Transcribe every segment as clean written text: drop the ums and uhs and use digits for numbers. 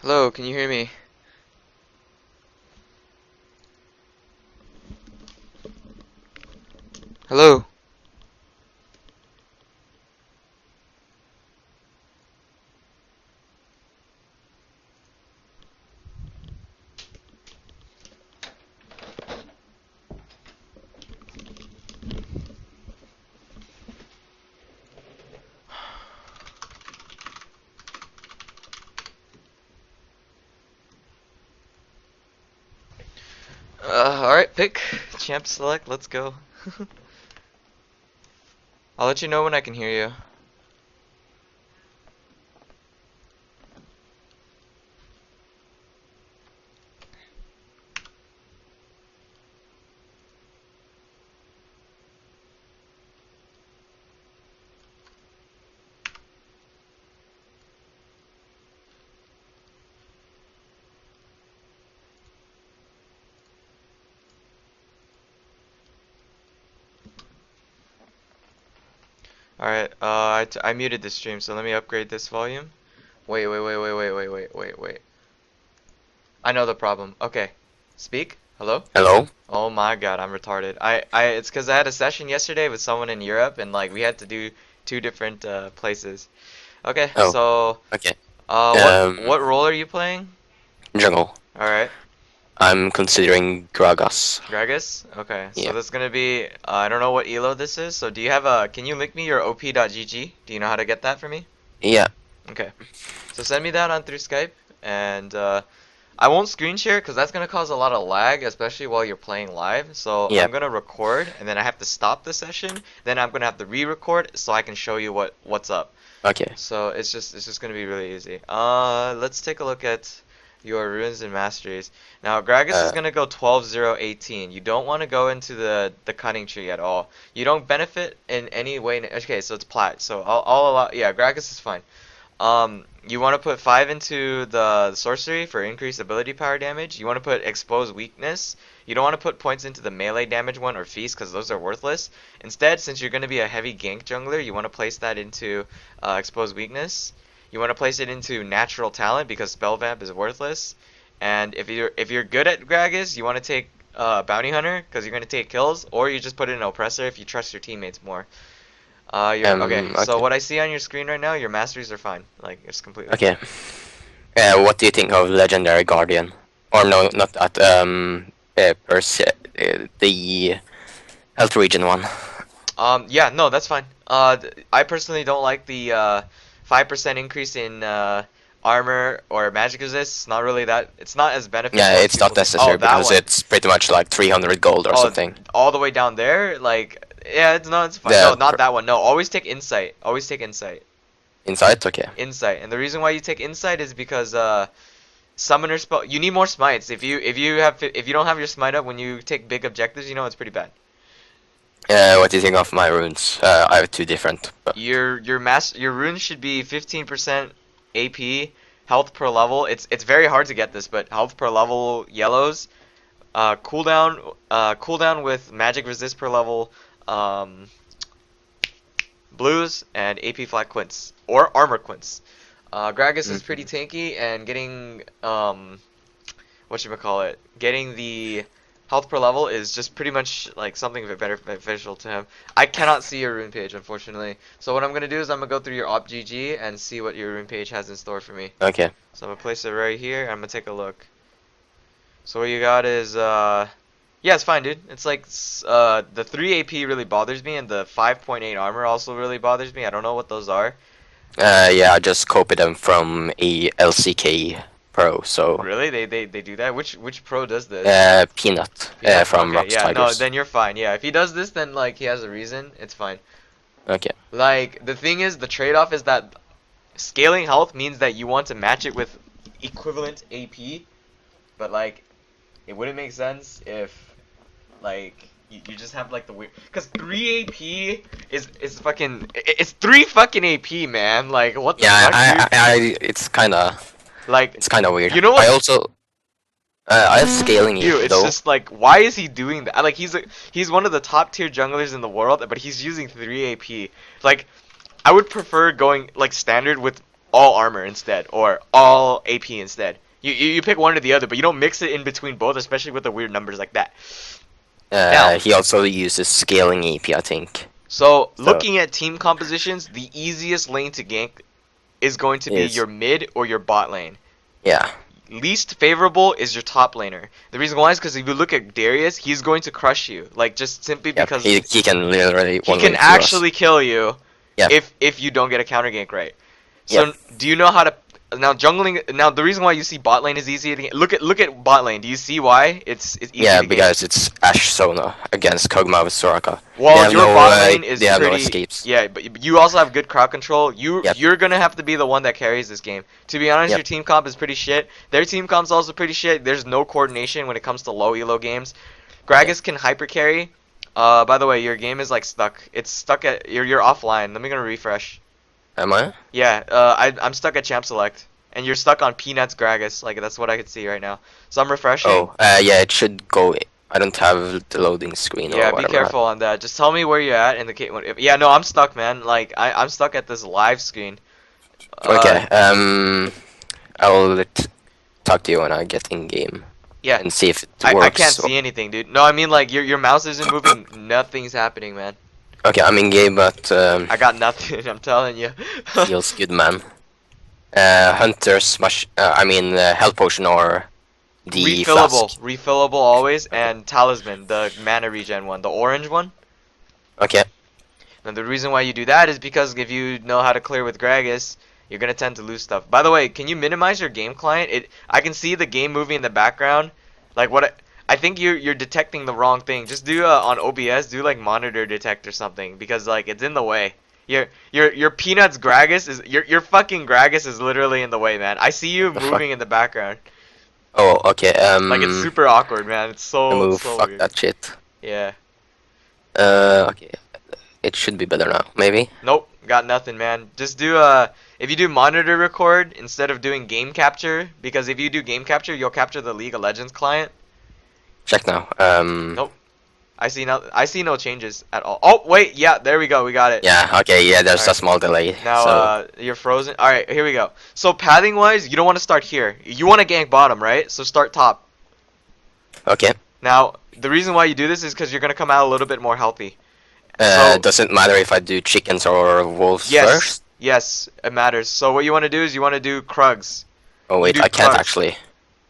Hello, can you hear me? Hello? Alright, pick. Champ select, let's go. I'll let you know when I can hear you. Alright, I muted the stream, so let me upgrade this volume. Wait. I know the problem. Okay. Speak? Hello? Hello? Oh my god, I'm retarded. It's because I had a session yesterday with someone in Europe, and like we had to do two different places. Okay, Oh, so okay. what role are you playing? Jungle. All right. I'm considering Gragas. Gragas? Okay, so Yeah. that's gonna be, I don't know what elo this is, so do you have a, can you link me your op.gg? Do you know how to get that for me? Yeah. Okay, so send me that on through Skype, and I won't screen share because that's gonna cause a lot of lag, especially while you're playing live, so Yeah. I'm gonna record, and then I have to stop the session, then I'm gonna have to re-record so I can show you what's up. Okay. So it's just gonna be really easy. Let's take a look at your runes and masteries. Now Gragas is Uh, gonna go 12-0-18. You don't want to go into the cunning tree at all. You don't benefit in any way. Okay, so it's Plat. So I'll allow. Yeah, Gragas is fine. You want to put 5 into the sorcery for increased ability power damage. You want to put expose weakness. You don't want to put points into the melee damage one or feast because those are worthless. Instead, since you're going to be a heavy gank jungler, you want to place that into expose weakness. You want to place it into natural talent because spell vamp is worthless. And if you're good at Gragas, you want to take bounty hunter because you're going to take kills, or you just put it in oppressor if you trust your teammates more. You're okay. So okay. what I see on your screen right now, your masteries are fine. Like it's completely fine. Okay. What do you think of Legendary Guardian? Or no, not that. The Health Region one. Yeah, no, that's fine. I personally don't like the 5% increase in armor or magic resist. It's not really that. It's not as beneficial Yeah, as it's not people think. Oh, necessary that because one. it's pretty much like 300 gold or Oh, something. all the way down there. Like, yeah, it's fine. No, The not that one. No, always take insight. Always take insight. Insight? Okay. Insight. And the reason why you take insight is because summoner spell. You need more smites. If you don't have your smite up when you take big objectives, you know it's pretty bad. What do you think of my runes? I have two different. But Your runes should be 15% AP health per level. It's very hard to get this, but health per level yellows. Cooldown with magic resist per level. Blues and AP flat quints or armor quints. Gragas is pretty Mhm. tanky and getting whatchamacallit, getting the health per level is just pretty much like something beneficial to him. I cannot see your rune page, unfortunately. So what I'm gonna do is I'm gonna go through your op.gg and see what your rune page has in store for me. Okay. So I'm gonna place it right here. And I'm gonna take a look. So what you got is yeah, it's fine, dude. It's like the 3 AP really bothers me, and the 5.8 armor also really bothers me. I don't know what those are. Yeah, I just copied them from a LCK Pro, so Really? They do that? Which pro does this? Peanut Peanut? from Okay, Rocks yeah, no, Tigers. then you're fine. Yeah, if he does this, then like he has a reason. It's fine. Okay. Like the thing is, the trade-off is that scaling health means that you want to match it with equivalent AP, but like it wouldn't make sense if like you just have like the weird because 3 AP is fucking it's 3 fucking AP, man. Like what the Yeah, fuck, dude? Like it's kind of weird. you know I what? also I have scaling Dude, it's though. just like, why is he doing that? Like, he's one of the top tier junglers in the world, but he's using 3 AP. Like, I would prefer going like standard with all armor instead or all AP instead. You pick one or the other, but you don't mix it in between both, especially with the weird numbers like that. Now, He also uses scaling AP, I think. so So looking at team compositions, the easiest lane to gank is going to be is your mid or your bot lane. yeah. Least favorable is your top laner. The reason why is because if you look at Darius, he's going to crush you. Like, just simply Yep. because He can literally he one can way kill us. actually kill you Yep. if you don't get a counter gank right. Yep. So do you know how to now jungling? Now the reason why you see bot lane is easy to get, look at bot lane. Do you see why it's easy Yeah, to gank? because it's Ashe Sona against Kog'Maw with Soraka. Well, your bot lane is they have no pretty. escapes. Yeah, but you also have good crowd control. Yep. You're gonna have to be the one that carries this game. To be honest, Yep. your team comp is pretty shit. Their team comp's also pretty shit. There's no coordination when it comes to low elo games. Gragas can hyper carry. By the way, your game is like stuck. It's stuck at you're offline. Let me gonna refresh. Am I? Yeah, I'm stuck at champ select, and you're stuck on Peanuts Gragas. Like that's what I could see right now. So I'm refreshing. Oh, yeah, it should go. I don't have the loading screen Yeah, or be whatever. careful on that. Just tell me where you're at in the case. Yeah, no, I'm stuck, man. Like I'm stuck at this live screen. Okay. I'll talk to you when I get in game Yeah, and see if it I works. can't see anything, dude. No, I mean like your mouse isn't moving. Nothing's happening, man. Okay, I'm in game, but I got nothing. I'm telling you. feels good, man. Hunter smash. I mean, health potion or the flask. Refillable always, and talisman, the mana regen one, the orange one. Okay. Now the reason why you do that is because if you know how to clear with Gragas, you're gonna tend to lose stuff. By the way, can you minimize your game client? I can see the game moving in the background. Like I think you're detecting the wrong thing. Just do on OBS, do like monitor detect or something because like it's in the way. Your Peanuts Gragas is your fucking Gragas is literally in the way, man. I see you The moving in the background. Oh, okay. Like it's super awkward, man. It's so Move. so Fuck weird. that shit. Yeah. Okay. It should be better now. Maybe. Nope, got nothing, man. Just do if you do monitor record instead of doing game capture, because if you do game capture, you'll capture the League of Legends client. Check now. Nope. I see no changes at all. Oh wait, yeah, there we go. We got it. Yeah. Okay. Yeah. There's a Alright. small delay. Now So you're frozen. All right, here we go. So pathing wise, you don't want to start here. You want to gank bottom, right? So start top. okay. Now the reason why you do this is because you're gonna come out a little bit more healthy. So- Doesn't matter if I do chickens or wolves Yes. first. Yes, it matters. So what you want to do is you want to do Krugs. Oh wait, do I can't Krugs. actually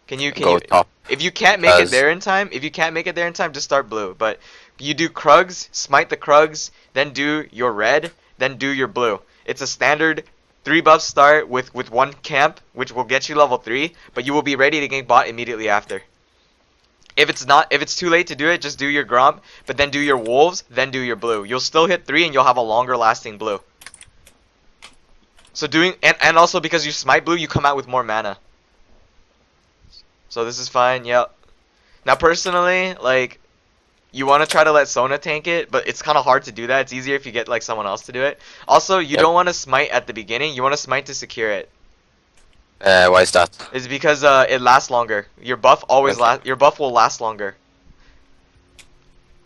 Can you go top. If you can't make it Because- there in time, just start blue. But you do Krugs, smite the Krugs, then do your red, then do your blue. It's a standard 3 buff start with one camp, which will get you level 3, but you will be ready to gank bot immediately after. If it's too late to do it, just do your Gromp, but then do your wolves, then do your blue. You'll still hit 3 and you'll have a longer lasting blue. So and also because you smite blue, you come out with more mana. So this is fine, yep. Now personally, like, you want to try to let Sona tank it, but it's kind of hard to do that. It's easier if you get like someone else to do it. Also, you don't want to smite at the beginning. You want to smite to secure it. Why is that? It's because it lasts longer. Your buff always Okay. Your buff will last longer.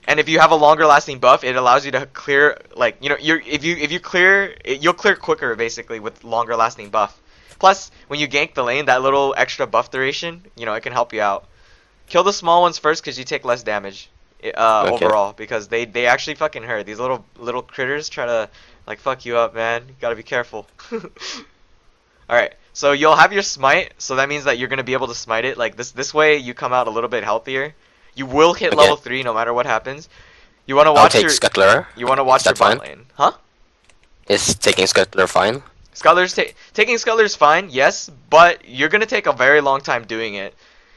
And if you have a longer lasting buff, it allows you to clear like if you clear you'll clear quicker basically with longer lasting buff. Plus, when you gank the lane, that little extra buff duration, it can help you out. Kill the small ones first because you take less damage overall because they actually fucking hurt. These little critters try to like fuck you up, man. You gotta be careful. All right. So you'll have your smite, so that means that you're gonna be able to smite it. Like this way, you come out a little bit healthier. You will hit level 3 no matter what happens. You want to I'll watch take your Scuttler. you want to watch Is your that bot fine? lane, huh? Is taking Scuttler fine? Taking Scuttler's fine, yes, but you're gonna take a very long time doing it.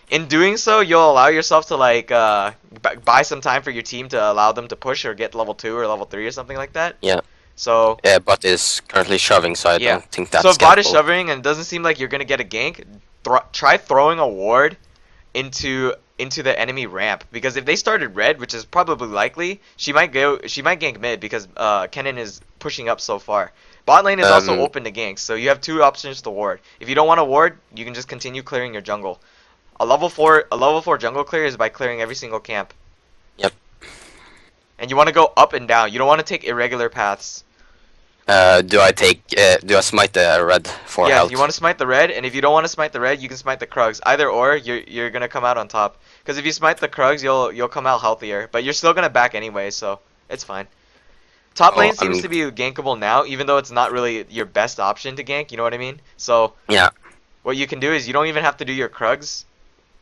In doing so, you'll allow yourself to like buy some time for your team to allow them to push or get level 2 or level 3 or something like that. Yeah. So Yeah, bot is currently shoving, so I yeah. don't think that's So if bot is scalable. shoving and it doesn't seem like you're gonna get a gank, try throwing a ward into the enemy ramp, because if they started red, which is probably likely, she might gank mid because Kennen is pushing up so far. Bot lane is also open to ganks, so you have 2 options to ward. If you don't want to ward, you can just continue clearing your jungle. A level 4 jungle clear is by clearing every single camp. Yep. And you want to go up and down. You don't want to take irregular paths. Do I smite the red for Yeah, you health? want to smite the red, and if you don't want to smite the red, you can smite the Krugs. Either or, you're gonna come out on top. Because if you smite the Krugs, you'll come out healthier. But you're still gonna back anyway, so it's fine. Top Oh, lane seems to be gankable now, even though it's not really your best option to gank. You know what I mean? So yeah. what you can do is you don't even have to do your Krugs,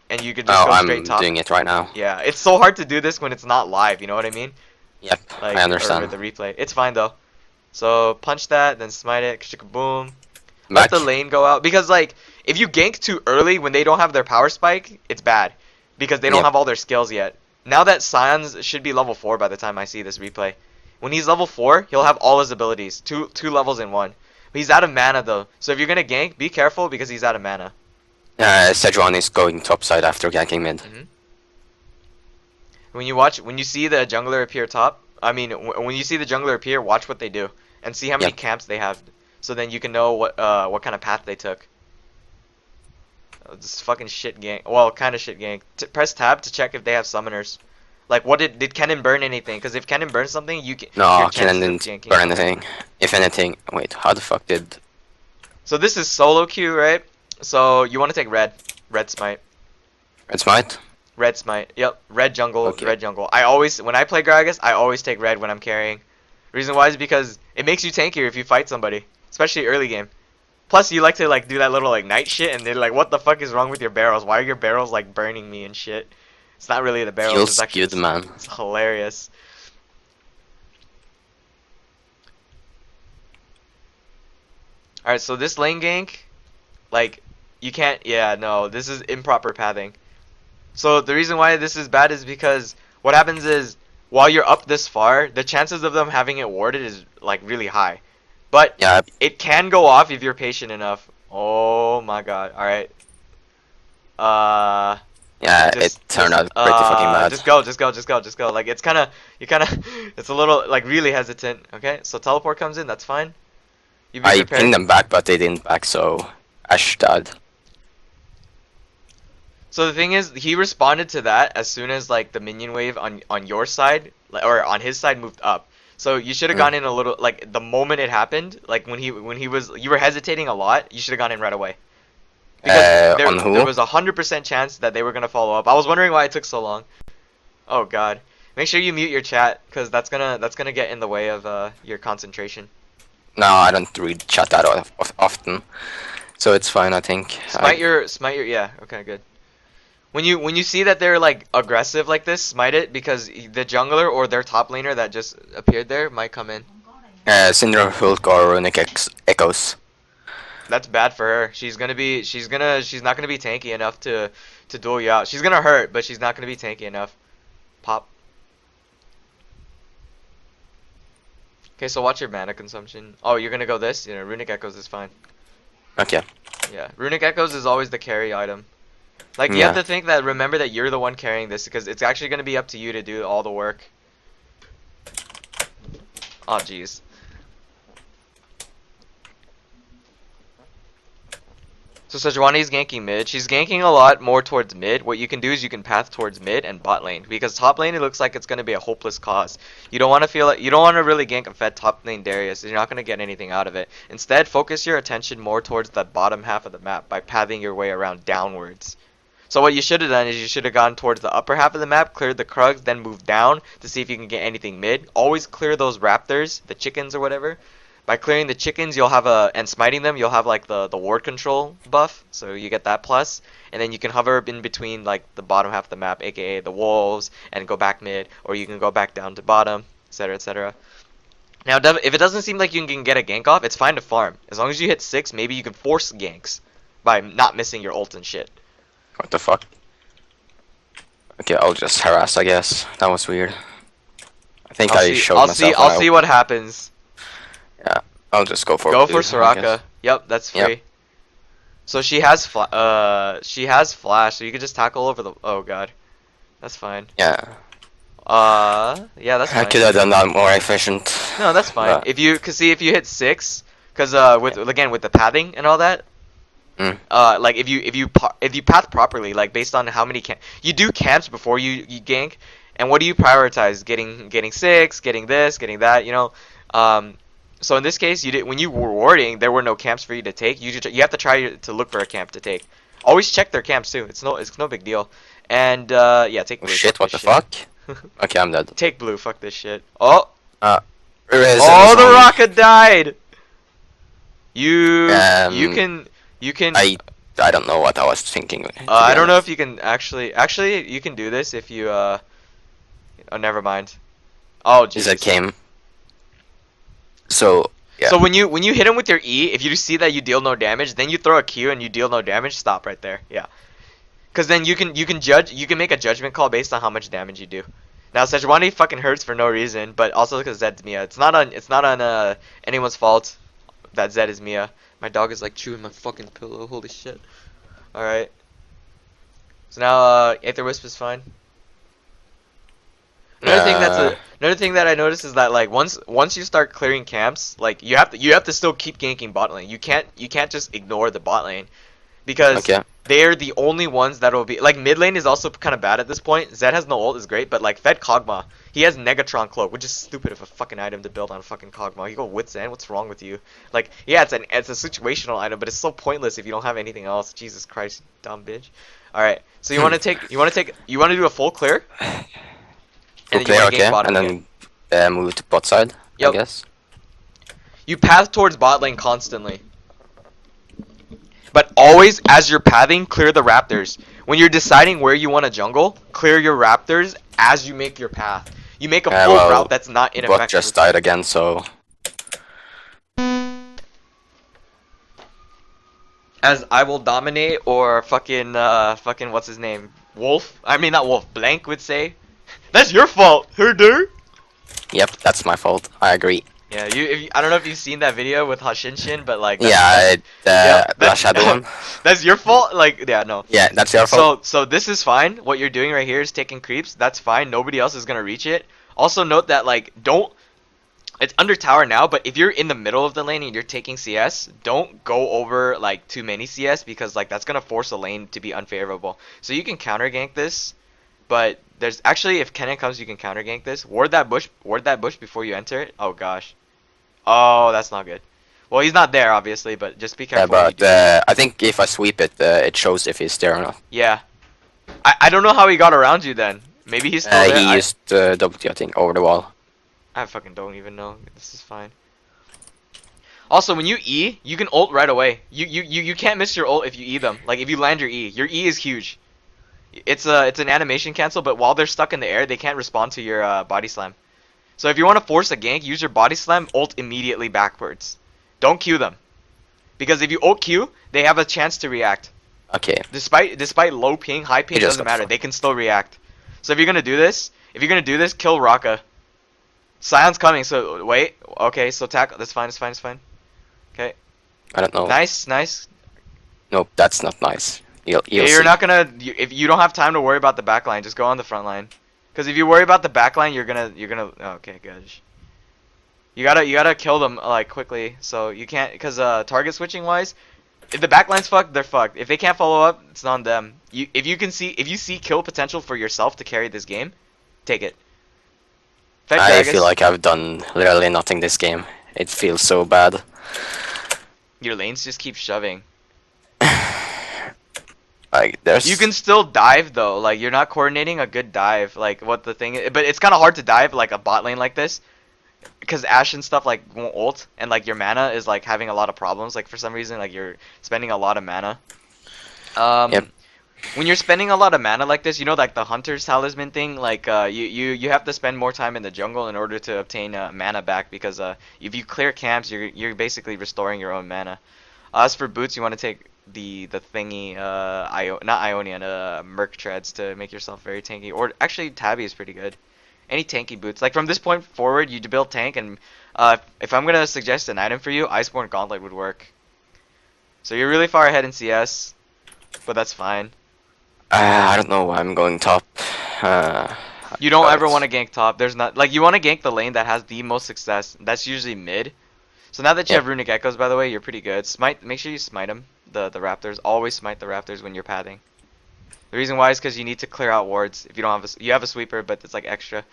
and you can just Oh, go straight I'm top. doing it right now. Yeah, it's so hard to do this when it's not live. You know what I mean? Yep, I Like or understand. with the replay. It's fine though. So punch that, then smite it, boom. Let the Back. lane go out because like if you gank too early when they don't have their power spike, it's bad because they don't Yep. have all their skills yet. Now that Scions should be level 4 by the time I see this replay. When he's level 4, he'll have all his abilities, two levels in one. But he's out of mana though, so if you're gonna gank, be careful because he's out of mana. Sejuani is going topside after ganking mid. hmm when you see the jungler appear top, I mean when you see the jungler appear, watch what they do and see how many Yep. camps they have, so then you can know what kind of path they took. This fucking shit gank. Well, kind of shit gank. Press tab to check if they have summoners. Like, what did Kennen burn anything? Because if Kennen burns something, your No, Kenan chances of didn't ganking burn go up. anything. If anything, wait, how the fuck did? So this is solo queue, right? So you want to take red, red smite, Red smite? red smite. Yep, red jungle, Okay. red jungle. I always when I play Gragas, I always take red when I'm carrying. Reason why is because it makes you tankier if you fight somebody, especially early game. Plus, you like to like do that little like night shit, and they're like, "What the fuck is wrong with your barrels? Why are your barrels like burning me and shit?" It's not really the barrels. It's Feels actually good, man. it's hilarious. All right, so this lane gank, like, you can't. Yeah, no, this is improper pathing. So the reason why this is bad is because what happens is while you're up this far, the chances of them having it warded is like really high. But Yeah, it can go off if you're patient enough. Oh my god. All right. Uh yeah, it turned out pretty fucking bad. just go. Like it's kind of you kind of it's a little like really hesitant. Okay? So teleport comes in, that's fine. You be I prepared. pinged them back, but they didn't back, so Ash died. So the thing is, he responded to that as soon as like the minion wave on your side or on his side moved up. So you should have Mm. gone in a little like the moment it happened, like when he was you were hesitating a lot, you should have gone in right away. Because On there who? was 100% chance that they were gonna follow up. I was wondering why it took so long. Oh god. Make sure you mute your chat because that's gonna get in the way of your concentration. No, I don't read chat that often, so it's fine. I think. Smite your yeah, okay, good. When you see that they're like aggressive like this, smite it because the jungler or their top laner that just appeared there might come in. Cinder Hulk or Runic Echoes. That's bad for her. She's not gonna be tanky enough to duel you out. She's gonna hurt, but she's not gonna be tanky enough. Pop. Okay, so watch your mana consumption. Oh, you're gonna go this? You know, Runic Echoes is fine. Okay. Yeah, Runic Echoes is always the carry item. Like you have Yeah. to think that remember that you're the one carrying this because it's actually gonna be up to you to do all the work. Oh jeez. So Sejuani's ganking mid. She's ganking a lot more towards mid. What you can do is you can path towards mid and bot lane because top lane it looks like it's gonna be a hopeless cause. You don't want to feel like you don't want to really gank a fed top lane Darius. You're not gonna get anything out of it. Instead, focus your attention more towards the bottom half of the map by pathing your way around downwards. So what you should have done is you should have gone towards the upper half of the map, cleared the Krugs, then moved down to see if you can get anything mid. Always clear those raptors, the chickens or whatever. By clearing the chickens, you'll have and smiting them, you'll have like the ward control buff, so you get that plus, and then you can hover in between like the bottom half of the map, aka the wolves, and go back mid, or you can go back down to bottom, etc., etc. Now, if it doesn't seem like you can get a gank off, it's fine to farm. As long as you hit 6, maybe you can force ganks by not missing your ult and shit. What the fuck? Okay, I'll just harass, I guess. That was weird. I think I showed myself. I'll see what happens. Yeah, I'll just go for Go blue, for I guess. Soraka. Yep, that's free. Yep. So she has flash, so you can just tackle over the. Oh god, that's fine. Yeah. Yeah, that's I fine. could have done that more efficient. No, that's fine. But, If you, cause see, if you hit 6, cause with again with the pathing and all that, mm, like if you path properly, like based on how many you do camps before you gank, and what do you prioritize? Getting 6, getting this, getting that, you know, um, So in this case, you did when you were warding, there were no camps for you to take. You have to try to look for a camp to take. Always check their camps too. It's no big deal. And yeah, take Oh blue. shit, Fuck what this the shit. fuck? Okay, I'm dead. Take blue. Fuck this shit. Oh, Uh, Resin oh, the on. rocket died. You Um, can you can. I don't know what I was thinking, to be I don't know if honest. you can actually you can do this if you Oh, never mind. Oh Is that jeez. came? So, yeah. So when you hit him with your E, if you see that you deal no damage, then you throw a Q and you deal no damage. Stop right there. Yeah. Because then you can make a judgment call based on how much damage you do. Now Sejuani fucking hurts for no reason, but also because Zed's Mia. It's not on anyone's fault that Zed is Mia. My dog is like chewing my fucking pillow. Holy shit. All right. So now Aether Wisp is fine. Uh, Another thing that I noticed is that like once you start clearing camps, like you have to still keep ganking bot lane. You can't just ignore the bot lane because okay. they're the only ones that will be like mid lane is also kind of bad at this point. Zed has no ult is great, but like Fed Kog'Maw, he has Negatron Cloak, which is stupid of a fucking item to build on fucking Kog'Maw. You go Wit's End, what's wrong with you? Like yeah, it's a situational item, but it's so pointless if you don't have anything else. Jesus Christ, dumb bitch. All right, so you want to do a full clear, and Full then you clear, want to gank okay. bottom And again. then move to bot side, I Yep. guess. You path towards bot lane constantly. But always, as you're pathing, clear the raptors. When you're deciding where you want to jungle, clear your raptors as you make your path. You make a full route Well, that's not bot ineffective. just died again, so As I will dominate, or fucking what's his name? Wolf? I mean, not Wolf, Blank would say. That's your fault, herder! yep, that's my fault. I agree. Yeah, I don't know if you've seen that video with Hashinshin, but like Yeah, that's yep, the shadow one. that's your fault. Like yeah, no. Yeah, that's your fault. So this is fine. What you're doing right here is taking creeps. That's fine. Nobody else is gonna reach it. Also note that like don't. It's under tower now, but if you're in the middle of the lane and you're taking CS, don't go over like too many CS because like that's gonna force a lane to be unfavorable. So you can counter gank this, but there's actually if Kennen comes, you can counter gank this. Ward that bush. Ward that bush before you enter it. Oh gosh. Oh, that's not good. Well, he's not there obviously, but just be Yeah, careful when you but do that. I think if I sweep it, it shows if he's there or not. Yeah. I don't know how he got around you then. Maybe he's still there. He I used W, I think, over the wall. I fucking don't even know. This is fine. Also, when you E, you can ult right away. You can't miss your ult if you E them. Like if you land your E is huge. It's an animation cancel, but while they're stuck in the air, they can't respond to your body slam. So if you want to force a gank, use your body slam, ult immediately backwards. Don't Q them. Because if you ult Q, they have a chance to react. Okay. Despite low ping, high He ping just doesn't got matter. fucked. They can still react. So if you're gonna do this, kill Raka. Sion's coming, so wait. Okay, so tackle. That's fine, it's fine, it's fine. Okay. I don't know. Nice, nice. Nope, that's not nice. You'll Yeah, see. you're not gonna. If you don't have time to worry about the back line, just go on the front line. Because if you worry about the back line, you're gonna. Oh, okay, good. You gotta kill them like quickly. So you can't, because target switching wise, if the back line's fucked, they're fucked. If they can't follow up, it's on them. If you see kill potential for yourself to carry this game, take it. Fed I Gragas. feel like I've done literally nothing this game. It feels so bad. Your lanes just keep shoving. Like, there's... You can still dive though, like you're not coordinating a good dive, like what the thing is, but it's kind of hard to dive like a bot lane like this, because Ashe and stuff like won't ult, and like your mana is like having a lot of problems, like for some reason like you're spending a lot of mana. Yep. When you're spending a lot of mana like this, you know, like the Hunter's Talisman thing, like you have to spend more time in the jungle in order to obtain mana back, because if you clear camps, you're basically restoring your own mana. As for boots, you want to take the thingy, not Ionian, Merc treads to make yourself very tanky. Or actually, Tabby is pretty good. Any tanky boots. Like from this point forward, you build tank, and if I'm gonna suggest an item for you, Iceborne Gauntlet would work. So you're really far ahead in CS, but that's fine. I don't know why I'm going top. You don't ever But- want to gank top. There's not like you want to gank the lane that has the most success. That's usually mid. So now that you Yep. have runic echoes, by the way, you're pretty good. Smite. Make sure you smite them. The raptors. Always smite the raptors when you're pathing. The reason why is because you need to clear out wards. If you don't have you have a sweeper, but it's like extra.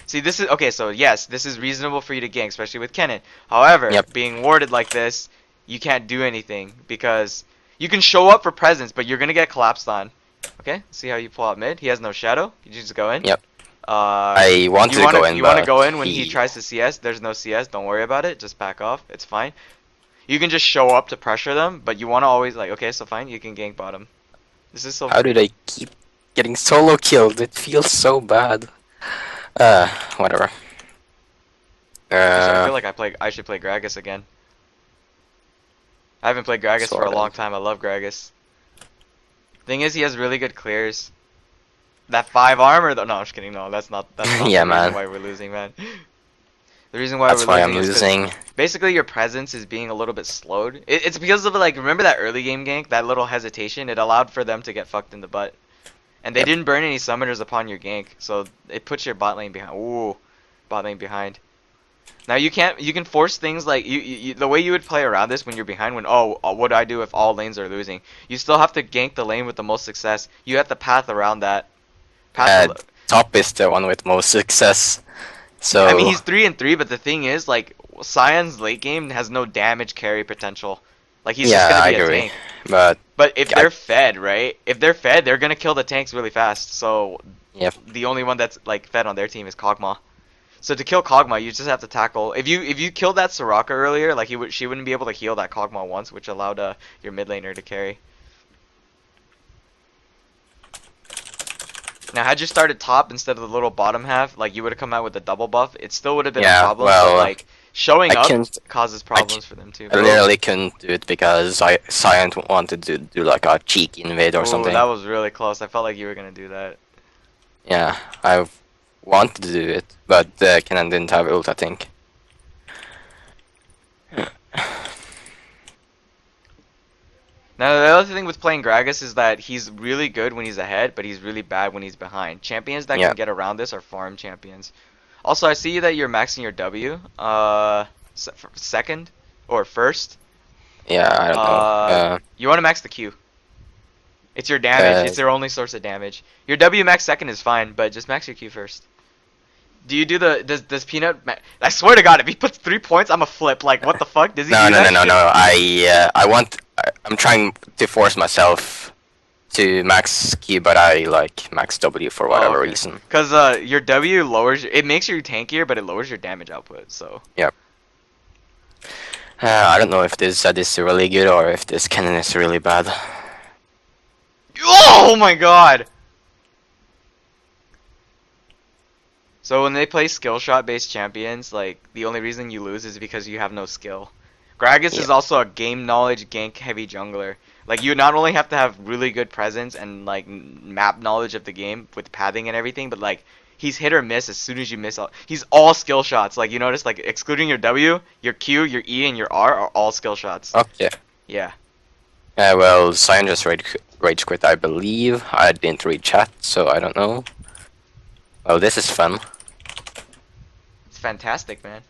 See, this is okay. So yes, this is reasonable for you to gank, especially with Kennen. However, Yep. being warded like this, you can't do anything because you can show up for presence, but you're gonna get collapsed on. Okay, see how you pull out mid. He has no shadow. You just go in. Yep. Uh, I wanted you to wanna go in, you wanna but go in when he he. tries to CS. There's no CS. Don't worry about it. Just back off. It's fine. You can just show up to pressure them, but you wanna always like okay, so fine. You can gank bottom. This is so How free. did I keep getting solo killed? It feels so bad. Whatever. I Uh, feel like I should play Gragas again. I haven't played Gragas for a sort long of. time. I love Gragas. Thing is, he has really good clears. That 5 armor though. No, I'm just kidding. No, that's not Yeah, the reason man. why we're losing, man. The reason why we're That's why I'm losing is because losing. basically your presence is being a little bit slowed. It's because of like remember that early game gank, that little hesitation. It allowed for them to get fucked in the butt, and they Yep. didn't burn any summoners upon your gank, so it puts your bot lane behind. Ooh, bot lane behind. Now you can force things like the way you would play around this when you're behind when what do I do if all lanes are losing? You still have to gank the lane with the most success. You have to path around that. Path Uh, the Top is the one with most success. I mean So he's 3-3, but the thing is like Cyan's late game has no damage carry potential. Like he's just yeah, gonna I be a agree. tank. But But if I they're fed, right? If they're fed, they're gonna kill the tanks really fast. So yep. the only one that's like fed on their team is Kog'Maw. So to kill Kog'Maw, you just have to tackle. If you killed that Soraka earlier, like she wouldn't be able to heal that Kog'Maw once, which allowed your mid laner to carry. Now, had you started top instead of the little bottom half, like you would have come out with a double buff, it still would have been a Yeah. problem. But Well, like showing I up can't. causes I, c- problems for them too. I literally couldn't do it because I Cyan wanted to do like a cheeky invade or Oh, that something. was really close. I felt like you were gonna do that. Yeah, I wanted to do it, but Kenan didn't have ult, I think. Now, the other thing with playing Gragas is that he's really good when he's ahead, but he's really bad when he's behind. Champions that Yeah. can get around this are farm champions. Also, I see that you're maxing your W, second or first. Yeah, I don't know. You want to max the Q. It's your damage. Uh, It's their only source of damage. Your W max second is fine, but just max your Q first. Do you do the does Peanut? I swear to God, if he puts 3 points, I'm a flip. Like, what the fuck? Does he no, do no, no, that no, shit? no. I'm trying to force myself to max Q, but I like max W for Oh, whatever okay. reason. Cause your W lowers. It makes you tankier, but it lowers your damage output. So. Yep. I don't know if this Zed is really good or if this cannon is really bad. Oh my God! So when they play skill shot based champions, like the only reason you lose is because you have no skill. Gragas is Yep. also a game knowledge gank heavy jungler. Like you not only have to have really good presence and like map knowledge of the game with pathing and everything, but like he's hit or miss as soon as you miss all. He's all skill shots. Like you notice, like excluding your W, your Q, your E, and your R are all skill shots. Okay. Yeah. Well, Cyan just rage quit, I believe. I didn't read chat, so I don't know. Well, this is fun. It's fantastic, man.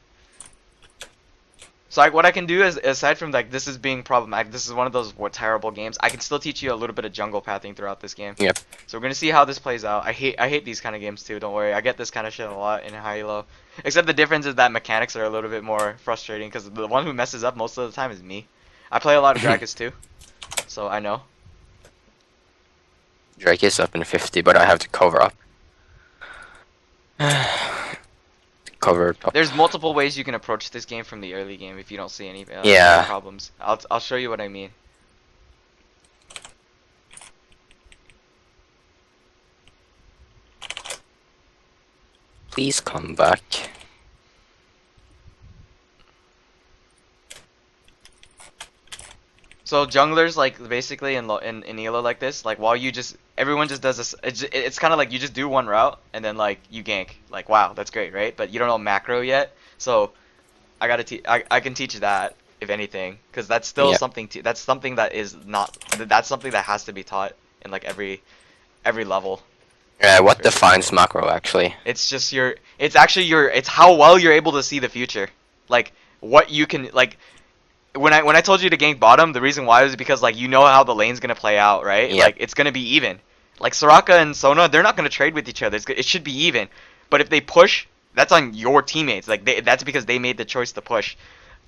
So like, what I can do is, aside from like this is being problematic, this is one of those terrible games. I can still teach you a little bit of jungle pathing throughout this game. Yep. So we're gonna see how this plays out. I hate these kind of games too. Don't worry, I get this kind of shit a lot in high elo. Except the difference is that mechanics are a little bit more frustrating because the one who messes up most of the time is me. I play a lot of Gragas too, so I know. Drake is up in 50, but I have to cover up. Cover top. There's multiple ways you can approach this game from the early game if you don't see any Yeah. problems. I'll show you what I mean. Please come back. So junglers like basically in elo like this, like while you just everyone just does this. It's kind of like you just do one route and then like you gank. Like wow, that's great, right? But you don't know macro yet, so I can teach you that if anything, because that's still Yep. something. That's something that is not. That's something that has to be taught in like every level. What defines macro, actually? It's just your. It's actually your. It's how well you're able to see the future. Like what you can like. When I told you to gank bottom, the reason why was because like you know how the lane's gonna play out, right? Yep. Like it's gonna be even. Like Soraka and Sona, they're not gonna trade with each other. It should be even. But if they push that's on your teammates. Like that's because they made the choice to push.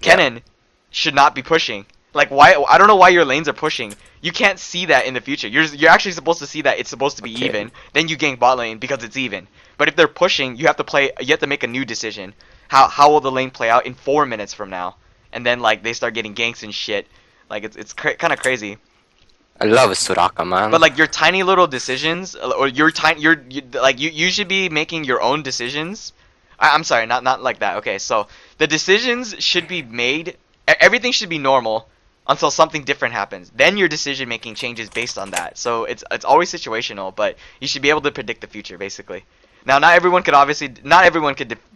Yeah. Kennen should not be pushing. Like why? I don't know why your lanes are pushing. You can't see that in the future. You're actually supposed to see that it's supposed to be Okay. even. Then you gank bot lane because it's even. But if they're pushing, you have to play. You have to make a new decision. How will the lane play out in 4 minutes from now? And then like they start getting ganks and shit. Like it's kind of crazy. I love Soraka, But man. like your tiny little decisions, or your tiny, you should be making your own decisions. I'm sorry, not like that. Okay, so the decisions should be made. Everything should be normal until something different happens. Then your decision making changes based on that. So it's always situational, but you should be able to predict the future, basically. Now, not everyone could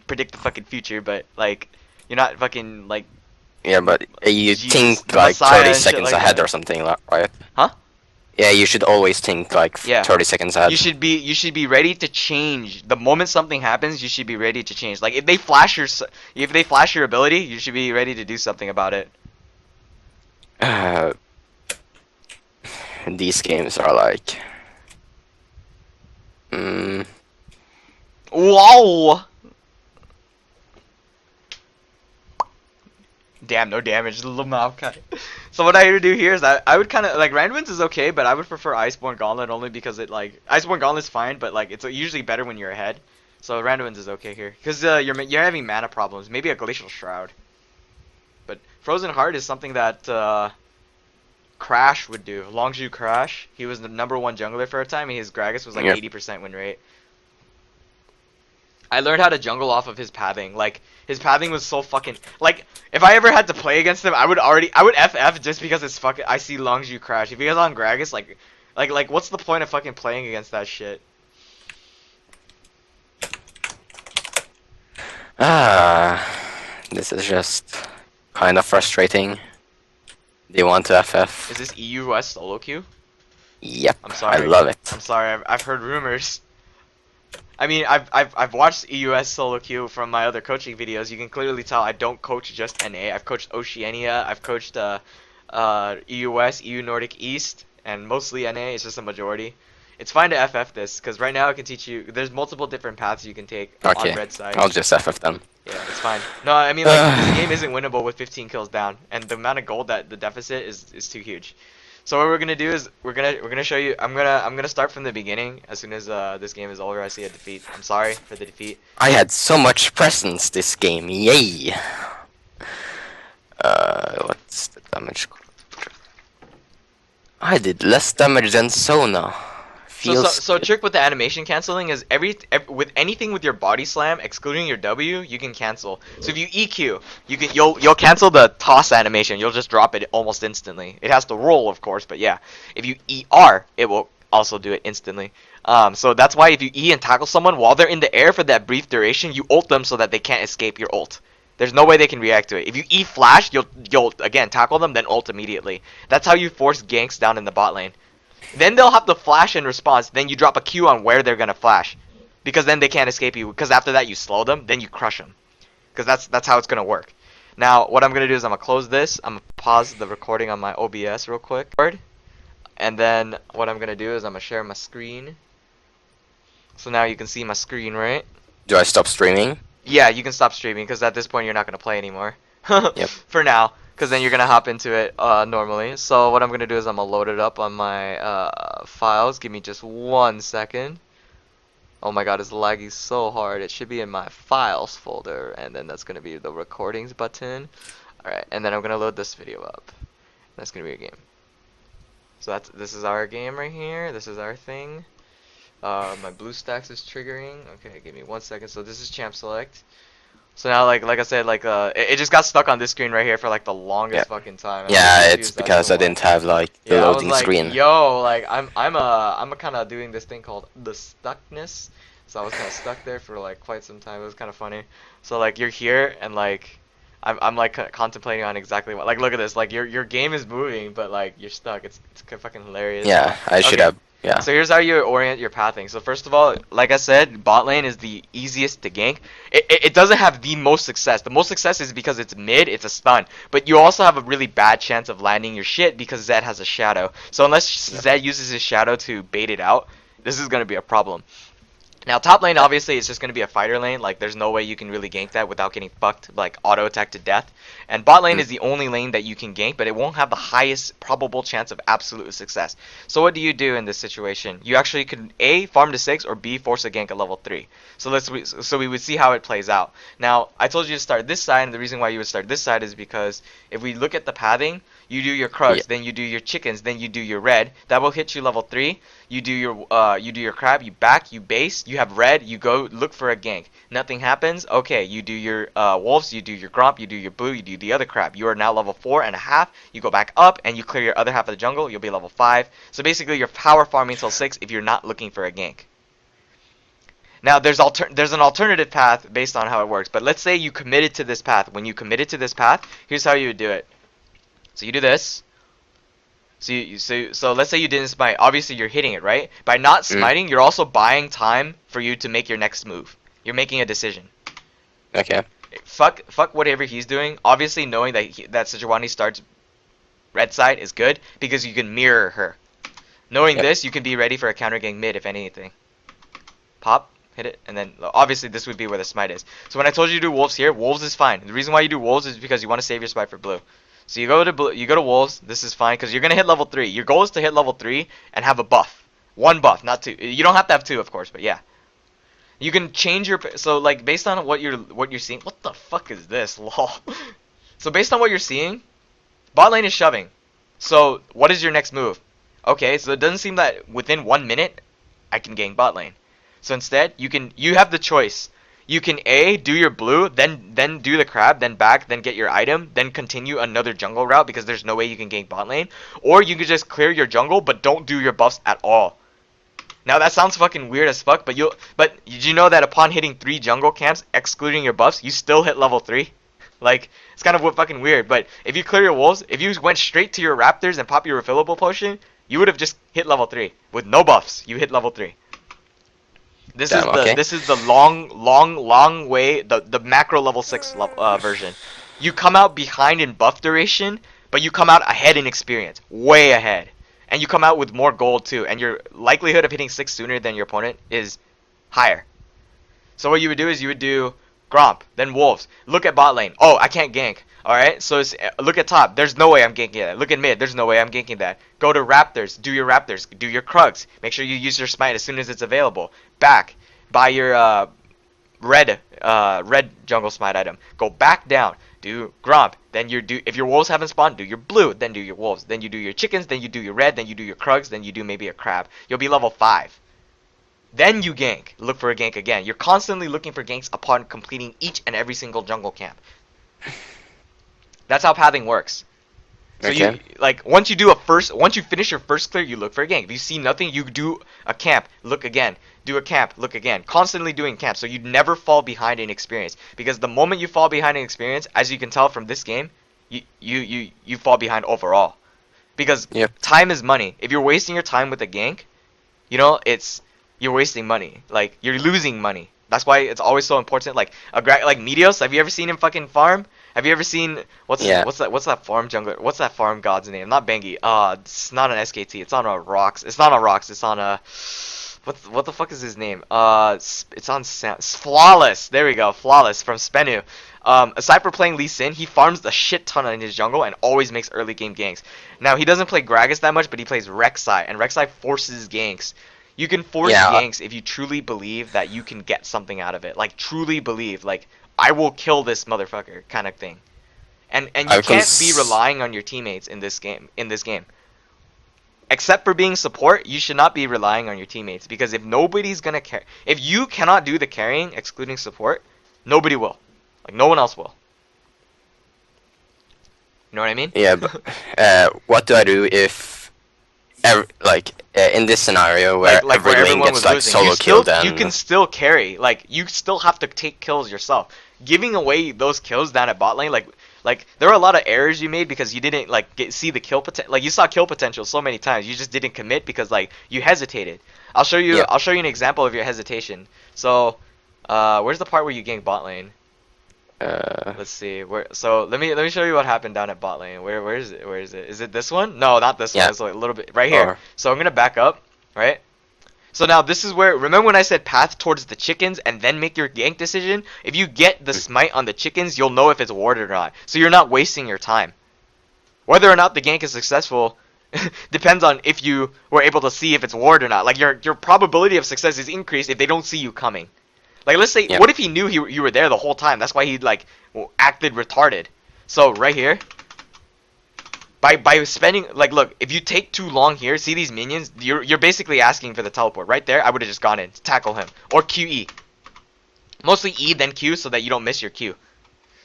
predict the fucking future, but like you're not fucking like Yeah, but you Jesus, think the like Messiah 30 and shit seconds like ahead that. or something, right? Huh? Yeah, you should always think like Yeah. 30 seconds ahead. You should be ready to change the moment something happens. You should be ready to change. Like if they flash your ability, you should be ready to do something about it. Uh, these games are like, mm, Whoa! Damn, no damage. Little Maokai. So what I would do here is I would kind of like Randwin's is okay, but I would prefer Iceborne Gauntlet only because it like Iceborne Gauntlet's fine, but like it's usually better when you're ahead. So Randwin's is okay here because you're having mana problems. Maybe a Glacial Shroud, but Frozen Heart is something that Crash would do. Longzhu Crash. He was the #1 jungler for a time, and his Gragas was like yeah. 80% win rate. I learned how to jungle off of his pathing. Like his pathing was so fucking like if I ever had to play against him, I would FF just because it's fucking I see Longzhu Crash. If he was on Gragas, like what's the point of fucking playing against that shit? This is just kind of frustrating. They want to FF. Is this EUS solo queue? Yep, I'm I sorry. love it. I'm sorry. I've heard rumors. I mean, I've watched EUS solo queue from my other coaching videos. You can clearly tell I don't coach just NA. I've coached Oceania. I've coached EUS, EU Nordic East, and mostly NA. It's just a majority. It's fine to FF this because right now I can teach you. There's multiple different paths you can take Okay, on red side. I'll just FF them. Yeah, it's fine. No, I mean like this game isn't winnable with 15 kills down, and the amount of gold that the deficit is too huge. So what we're gonna do is we're gonna show you. I'm gonna start from the beginning. As soon as this game is over, I see a defeat. I'm sorry for the defeat. I had so much presence this game, yay! What's the damage? I did less damage than Sona. So trick with the animation canceling is with anything with your body slam, excluding your W, you can cancel. So if you EQ, you'll cancel the toss animation. You'll just drop it almost instantly. It has to roll, of course, but yeah. If you ER, it will also do it instantly. So that's why if you E and tackle someone while they're in the air for that brief duration, you ult them so that they can't escape your ult. There's no way they can react to it. If you E flash, you'll again tackle them, then ult immediately. That's how you force ganks down in the bot lane. Then they'll have to flash in response. Then you drop a Q on where they're gonna flash, because then they can't escape you. Because after that you slow them, then you crush them. Because that's how it's gonna work. Now what I'm gonna do is I'm gonna close this. I'm gonna pause the recording on my OBS real quick, and then what I'm gonna do is I'm gonna share my screen. So now you can see my screen, right? Do I stop streaming? Yeah, you can stop streaming because at this point you're not gonna play anymore. Yep. For now. Because then you're going to hop into it normally. So what I'm going to do is I'm going to load it up on my files. Give me just 1 second. Oh my god, it's laggy so hard. It should be in my files folder. And then that's going to be the recordings button. Alright, and then I'm going to load this video up. That's going to be a game. So this is our game right here. This is our thing. My BlueStacks is triggering. Okay, give me 1 second. So this is champ select. So now, like I said, it just got stuck on this screen right here for like the longest fucking time. Yeah, it's because I didn't have like the loading screen. Yo, like I'm kind of doing this thing called the stuckness. So I was kind of stuck there for like quite some time. It was kind of funny. So like you're here and like I'm like contemplating on exactly what. Like look at this. Like your game is moving, but like you're stuck. It's fucking hilarious. Yeah, I should have. Yeah. So here's how you orient your pathing. So first of all, like I said, bot lane is the easiest to gank. It doesn't have the most success. The most success is because it's mid, it's a stun. But you also have a really bad chance of landing your shit because Zed has a shadow. So unless Zed uses his shadow to bait it out, this is going to be a problem. Now top lane obviously is just going to be a fighter lane, like there's no way you can really gank that without getting fucked, like auto attack to death. And bot lane Mm. is the only lane that you can gank, but it won't have the highest probable chance of absolute success. So what do you do in this situation? You actually could A, farm to 6, or B, force a gank at level 3. So we would see how it plays out. Now, I told you to start this side, and the reason why you would start this side is because if we look at the pathing, you do your Yeah. Krugs, then you do your chickens, then you do your red. That will hit you level 3. You do your crab, you back, you base, you have red, you go look for a gank. Nothing happens. Okay, you do your wolves, you do your gromp, you do your blue, you do the other crab. You are now level 4.5. You go back up and you clear your other half of the jungle. You'll be level 5. So basically, you're power farming till 6 if you're not looking for a gank. Now there's an alternative path based on how it works. But let's say you committed to this path. When you committed to this path, here's how you would do it. So you do this. So let's say you didn't smite. Obviously, you're hitting it, right? By not Mm. smiting, you're also buying time for you to make your next move. You're making a decision. Okay. Fuck whatever he's doing. Obviously, knowing that Sejuani starts red side is good because you can mirror her. Knowing Yep. this, you can be ready for a counter gang mid if anything. Pop, hit it, and then obviously this would be where the smite is. So when I told you to do wolves here, wolves is fine. The reason why you do wolves is because you want to save your smite for blue. So you go to blue, you go to wolves. This is fine because you're gonna hit level 3. Your goal is to hit level 3 and have a buff. One buff, not two. You don't have to have two, of course, but yeah. You can change your so like based on what you're seeing. What the fuck is this? Lol. So based on what you're seeing, bot lane is shoving. So what is your next move? Okay, so it doesn't seem that within 1 minute I can gank bot lane. So instead, you have the choice. You can A, do your blue, then do the crab, then back, then get your item, then continue another jungle route because there's no way you can gank bot lane. Or you could just clear your jungle but don't do your buffs at all. Now that sounds fucking weird as fuck, but did you know that upon hitting 3 jungle camps, excluding your buffs, you still hit level 3? Like, it's kind of fucking weird, but if you clear your wolves, if you went straight to your raptors and pop your refillable potion, you would have just hit level 3. With no buffs, you hit level 3. Damn. Okay. This is the long way, the macro level 6 version. You come out behind in buff duration, but you come out ahead in experience, way ahead. And you come out with more gold too, and your likelihood of hitting 6 sooner than your opponent is higher. So what you would do is you would do Gromp, then Wolves. Look at bot lane. Oh, I can't gank. Alright, so look at top. There's no way I'm ganking that. Look at mid. There's no way I'm ganking that. Go to Raptors. Do your Raptors. Do your Krugs. Make sure you use your Smite as soon as it's available. Back. Buy your red jungle Smite item. Go back down. Do Gromp. Then if your wolves haven't spawned, do your blue. Then do your wolves. Then you do your chickens. Then you do your red. Then you do your Krugs. Then you do maybe a crab. You'll be level 5. Then you gank. Look for a gank again. You're constantly looking for ganks upon completing each and every single jungle camp. That's how pathing works. So Okay. you once you finish your first clear, you look for a gank. If you see nothing, you do a camp, look again. Do a camp, look again. Constantly doing camps, so you never fall behind in experience. Because the moment you fall behind in experience, as you can tell from this game, you fall behind overall. Because Yep. time is money. If you're wasting your time with a gank, you're wasting money. Like you're losing money. That's why it's always so important. Like like Meteos, have you ever seen him fucking farm? Have you ever seen what's that farm jungler? What's that farm god's name? Not Bengi. It's not an SKT. It's on a rocks. It's not on rocks. It's on a what the fuck is his name? It's on Flawless. There we go. Flawless from Spenu. Aside from playing Lee Sin, he farms a shit ton in his jungle and always makes early game ganks. Now he doesn't play Gragas that much, but he plays Rek'Sai, and Rek'Sai forces ganks. You can force Yeah. ganks if you truly believe that you can get something out of it. Like truly believe, like I will kill this motherfucker kind of thing. And you I can can't be relying on your teammates in this game. Except for being support, you should not be relying on your teammates because if nobody's gonna care, if you cannot do the carrying excluding support, nobody will. Like no one else will. You know what I mean? Yeah. But, what do I do if, in this scenario where like every where lane everyone gets was like losing. solo killed You can and still carry. Like you still have to take kills yourself. Giving away those kills down at bot lane, like there were a lot of errors you made because you didn't see the kill potential. Like you saw kill potential so many times, you just didn't commit because like you hesitated. I'll show you. Yeah. I'll show you an example of your hesitation. So, where's the part where you gank bot lane? Let's see. So let me show you what happened down at bot lane. Where is it? Where is it? Is it this one? No, not this one. Yeah. It's like a little bit right here. Or So I'm gonna back up, right? So now this is where, remember when I said path towards the chickens and then make your gank decision? If you get the smite on the chickens, you'll know if it's warded or not. So you're not wasting your time. Whether or not the gank is successful depends on if you were able to see if it's warded or not. Like your probability of success is increased if they don't see you coming. Like let's say, Yep. what if he knew you were there the whole time? That's why he like acted retarded. So right here, by spending like look, if you take too long here, see these minions, you're basically asking for the teleport. Right there, I would have just gone in to tackle him or QE. Mostly E then Q so that you don't miss your Q.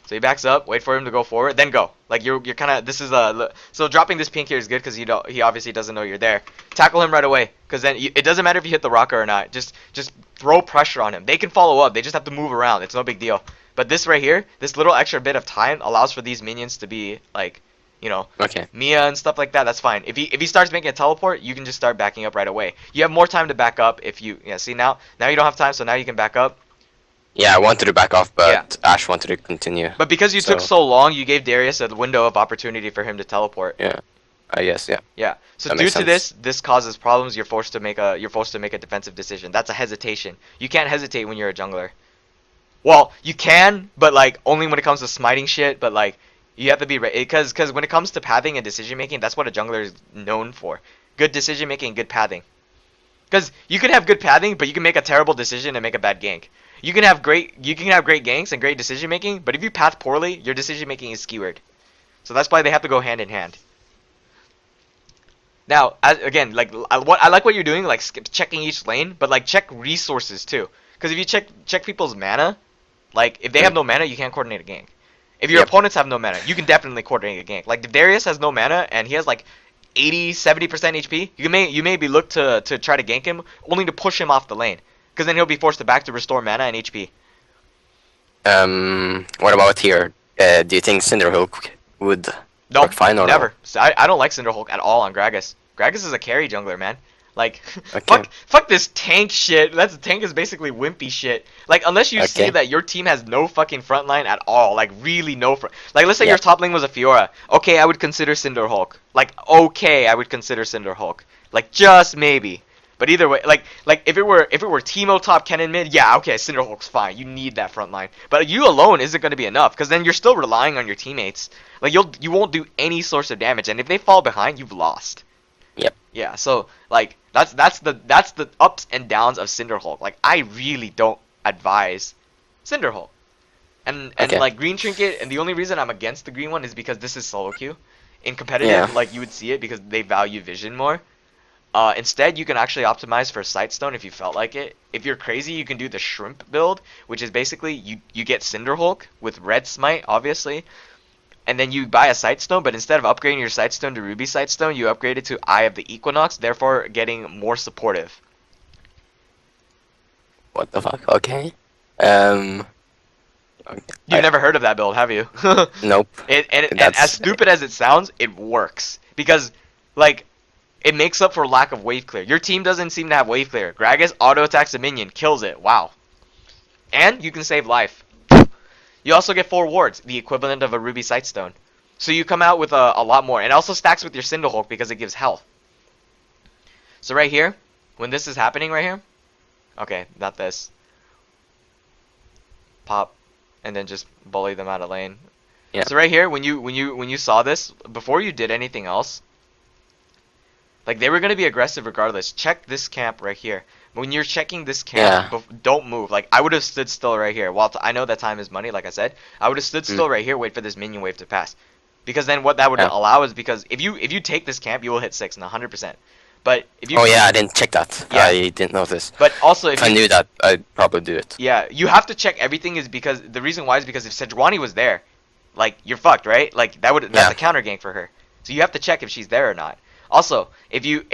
So he backs up, wait for him to go forward, then go. Like you're kind of this is a so dropping this pink here is good because he obviously doesn't know you're there. Tackle him right away because then it doesn't matter if you hit the rocker or not. Just throw pressure on him. They can follow up. They just have to move around. It's no big deal. But this right here, this little extra bit of time allows for these minions to be like, you know, Okay. Mia and stuff like that. That's fine. If he starts making a teleport, you can just start backing up right away. You have more time to back up if you see now you don't have time, so now you can back up. Yeah, I wanted to back off, but Yeah. Ash wanted to continue. But because you took so long, you gave Darius a window of opportunity for him to teleport. Yeah. I guess, yeah. Yeah. So That due makes to sense. this causes problems. You're forced to make a defensive decision. That's a hesitation. You can't hesitate when you're a jungler. Well, you can, but like only when it comes to smiting shit. But like you have to be ready because when it comes to pathing and decision making, that's what a jungler is known for. Good decision making, good pathing. Because you can have good pathing, but you can make a terrible decision and make a bad gank. You can have great ganks and great decision making, but if you path poorly, your decision making is skewered. So that's why they have to go hand in hand. Now, again, like I like what you're doing, like checking each lane, but like check resources too. Because if you check people's mana, like if they have no mana, you can't coordinate a gank. If your opponents have no mana, you can definitely coordinate a gank. Like if Darius has no mana and he has like 80-70% HP, you may be look to try to gank him only to push him off the lane. Because then he'll be forced to back to restore mana and HP. What about here? Do you think Cinderhulk would work fine or never. no? So I don't like Cinderhulk at all on Gragas. Gragas is a carry jungler, man. Like, Okay. fuck this tank shit. Tank is basically wimpy shit. Like, unless you see that your team has no fucking front line at all, like really no front. Like, let's say your top lane was a Fiora. Okay, I would consider Cinderhulk. Like, okay, I would consider Cinderhulk. Like, just maybe. But either way, like if it were Teemo top, Kennen mid, yeah, okay, Cinderhulk's fine. You need that front line. But you alone isn't going to be enough because then you're still relying on your teammates. Like you won't do any source of damage, and if they fall behind, you've lost. Yep. Yeah, so like that's the ups and downs of Cinderhulk. Like I really don't advise Cinderhulk. And like Green Trinket, and the only reason I'm against the green one is because this is solo queue. In competitive, like you would see it because they value vision more. Instead, you can actually optimize for Sightstone if you felt like it. If you're crazy, you can do the Shrimp build, which is basically you get Cinderhulk with Red Smite, obviously, and then you buy a Sightstone, but instead of upgrading your Sightstone to Ruby Sightstone, you upgrade it to Eye of the Equinox, therefore getting more supportive. What the fuck? Okay. Okay. You've never heard of that build, have you? Nope. And as stupid as it sounds, it works. Because, like, it makes up for lack of wave clear. Your team doesn't seem to have wave clear. Gragas auto attacks a minion, kills it. Wow. And you can save life. You also get 4 wards, the equivalent of a Ruby Sightstone. So you come out with a lot more. And it also stacks with your Cinderhulk because it gives health. So right here, when this is happening right here. Okay, not this. Pop. And then just bully them out of lane. Yeah. So right here, when you saw this, before you did anything else, like they were gonna be aggressive regardless. Check this camp right here. When you're checking this camp, don't move. Like I would have stood still right here. While I know that time is money, like I said, I would have stood still right here, wait for this minion wave to pass. Because then what that would allow is because if you take this camp, you will hit 6 and 100%. But if you I didn't check that. Yeah. I didn't notice. But also if I knew that, I'd probably do it. Yeah, you have to check everything is because the reason why is because if Sejuani was there, like you're fucked, right? Like that's a counter gank for her. So you have to check if she's there or not. Also, if you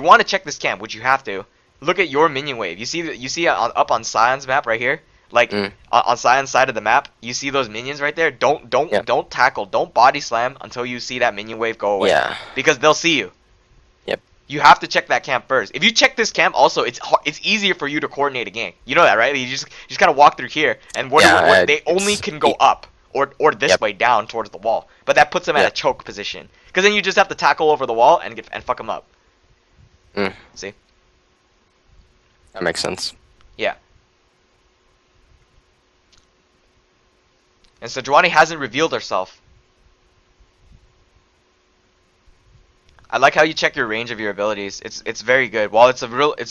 want to check this camp, which you have to, look at your minion wave. You see up on Sion's map right here, like on Sion's side of the map. You see those minions right there. Don't tackle, don't body slam until you see that minion wave go away. Yeah. Because they'll see you. Yep. You have to check that camp first. If you check this camp, also it's easier for you to coordinate a gank. You know that, right? You just kind of walk through here, and they only can go up or this way down towards the wall. But that puts them at a choke position. Because then you just have to tackle over the wall and fuck them up. See? That makes sense. Yeah. And so Sejuani hasn't revealed herself. I like how you check your range of your abilities. It's very good. While it's a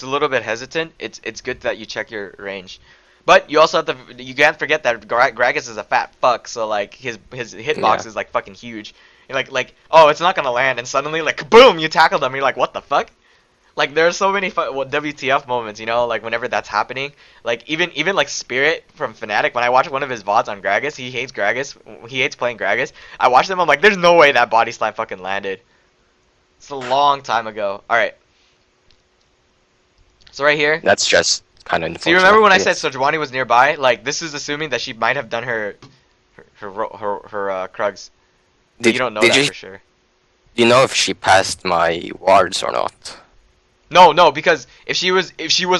little bit hesitant, it's good that you check your range. But you also have to you can't forget that Gragas is a fat fuck, so like his Yeah. hitbox is like fucking huge. You're like oh it's not gonna land, and suddenly like boom you tackle them. You're like what the fuck? Like there are so many WTF moments, you know, like whenever that's happening. Like even like Spirit from Fnatic, when I watch one of his VODs on Gragas, he hates Gragas. He hates playing Gragas. I watch them, I'm like, there's no way that body slam fucking landed. It's a long time ago. All right. So right here. That's just kind of So you remember unfortunate, when I I said guess. Sejuani was nearby? Like this is assuming that she might have done her Krugs, but you Did don't know did that you for sure. do you know if she passed my wards or not? No, because if she was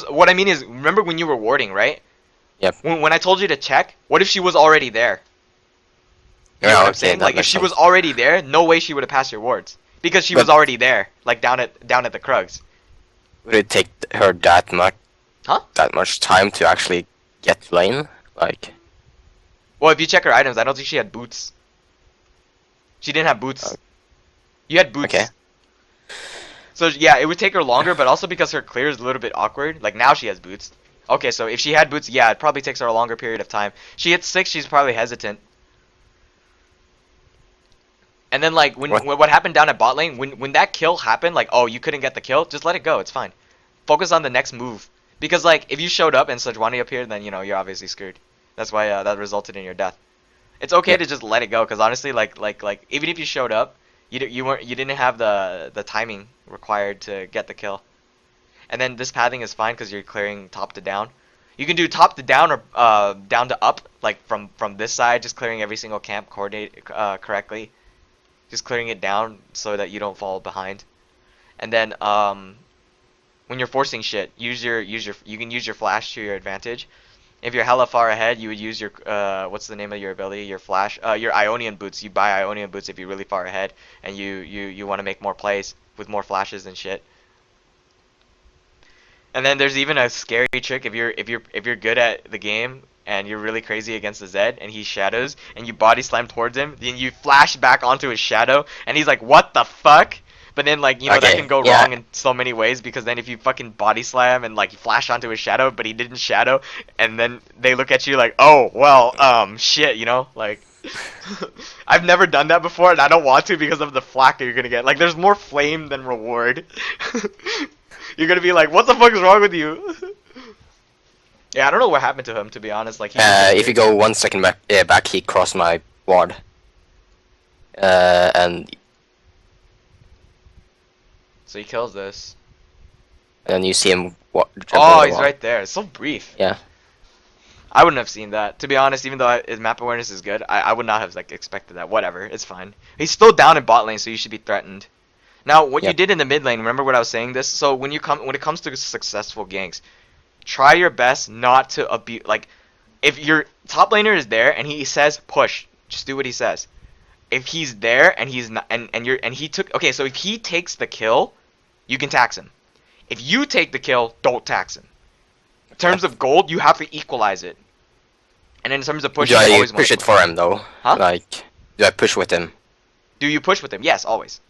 what I mean is remember when you were warding, right? Yep. When I told you to check, what if she was already there? You get what Yeah. I'm Okay, saying? that Like if makes she was sense. already there, no way she would have passed your wards because she was But already there, like down at the Krugs. would it take her Huh? that much time to actually get lane? Like, Well, if you check her items, I don't think she had boots. She didn't have uh, boots. You had okay. boots. So yeah, it would take her longer, but also because her clear is a little bit awkward. Like now she has boots. Okay, so if she had boots, yeah, it probably takes her a longer period of time. She hits 6, she's probably hesitant. And then like What? what happened down at bot lane, when that kill happened, like oh you couldn't get the kill, just let it go, it's fine. Focus on the next move. Because like if you showed up and Sejuani appeared, then you know you're obviously screwed. That's why that resulted in your death. It's okay Yep. to just let it go, because honestly, like even if you showed up, you didn't have the timing required to get the kill. And then this pathing is fine because you're clearing top to down. You can do top to down or down to up, like from this side, just clearing every single camp coordinate correctly, just clearing it down so that you don't fall behind. And then when you're forcing shit, you can use your flash to your advantage. If you're hella far ahead, you would use your what's the name of your ability? Your flash, your Ionian boots. You buy Ionian boots if you're really far ahead, and you want to make more plays with more flashes and shit. And then there's even a scary trick if you're good at the game and you're really crazy against the Zed and he shadows and you body slam towards him, then you flash back onto his shadow and he's like, "What the fuck?" But then like, you know, that can Okay. go Yeah. wrong in so many ways because then if you fucking body slam and like flash onto his shadow but he didn't shadow and then they look at you like, "Oh, well, shit," you know? Like I've never done that before and I don't want to because of the flack that you're gonna get. Like there's more flame than reward. You're gonna be like, what the fuck is wrong with you? Yeah, I don't know what happened to him, to be honest. Like, he If you disappeared. go 1 second back, he crossed my ward. And So he kills this. then you see him jump over Oh, the he's wall. right there. It's so brief. Yeah. I wouldn't have seen that. To be honest, even though his map awareness is good, I would not have like expected that. Whatever, it's fine. He's still down in bot lane, so you should be threatened. Now, what you Yep. did in the mid lane, remember what I was saying this? So when it comes to successful ganks, try your best not to abuse. Like, if your top laner is there and he says push, just do what he says. If he's there and he's not, and he took, okay, so if he takes the kill, you can tax him. If you take the kill, don't tax him. In terms of gold, you have to equalize it. And in terms of Do pushing, you I always want push to it push. for him though? Huh? Like, do I push with him? Do you push with him? Yes, always.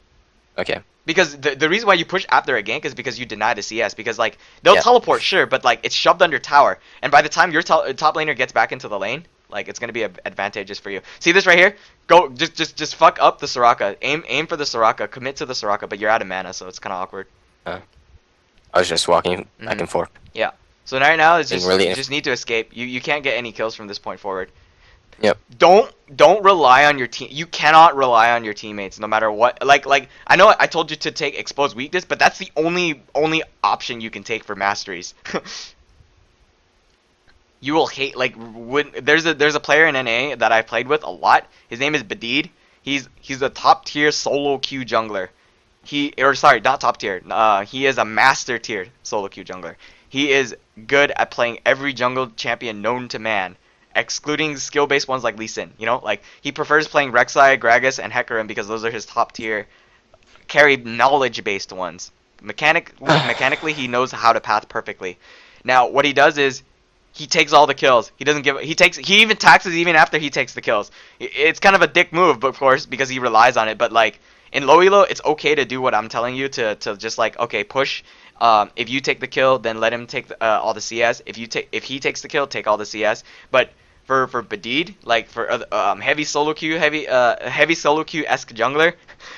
Okay. Because the reason why you push after a gank is because you deny the CS. Because like they'll Yeah. teleport, sure, but like it's shoved under tower, and by the time your top laner gets back into the lane, like it's gonna be advantageous for you. See this right here? Go just fuck up the Soraka. Aim for the Soraka. Commit to the Soraka, but you're out of mana, so it's kind of awkward. I was just walking back Mhm. and forth. Yeah. So right now it's Being just really. you just need to escape. You can't get any kills from this point forward. Yep. Don't rely on your team. You cannot rely on your teammates no matter what. Like I know I told you to take exposed weakness, but that's the only option you can take for masteries. You will hate like when there's a player in NA that I played with a lot. His name is Badid. He's a top tier solo queue jungler. Sorry, not top tier. He is a master tier solo queue jungler. He is good at playing every jungle champion known to man, excluding skill-based ones like Lee Sin. You know, like he prefers playing Rek'Sai, Gragas, and Hecarim because those are his top tier carry knowledge-based ones. Mechanically, he knows how to path perfectly. Now what he does is he takes all the kills. He doesn't give. He even taxes even after he takes the kills. It's kind of a dick move, but of course, because he relies on it. But like in low elo, it's okay to do what I'm telling you to just like okay push. If you take the kill, then let him take all the CS. If he takes the kill, take all the CS. But for Badid, like for heavy solo queue, heavy solo queue esque jungler,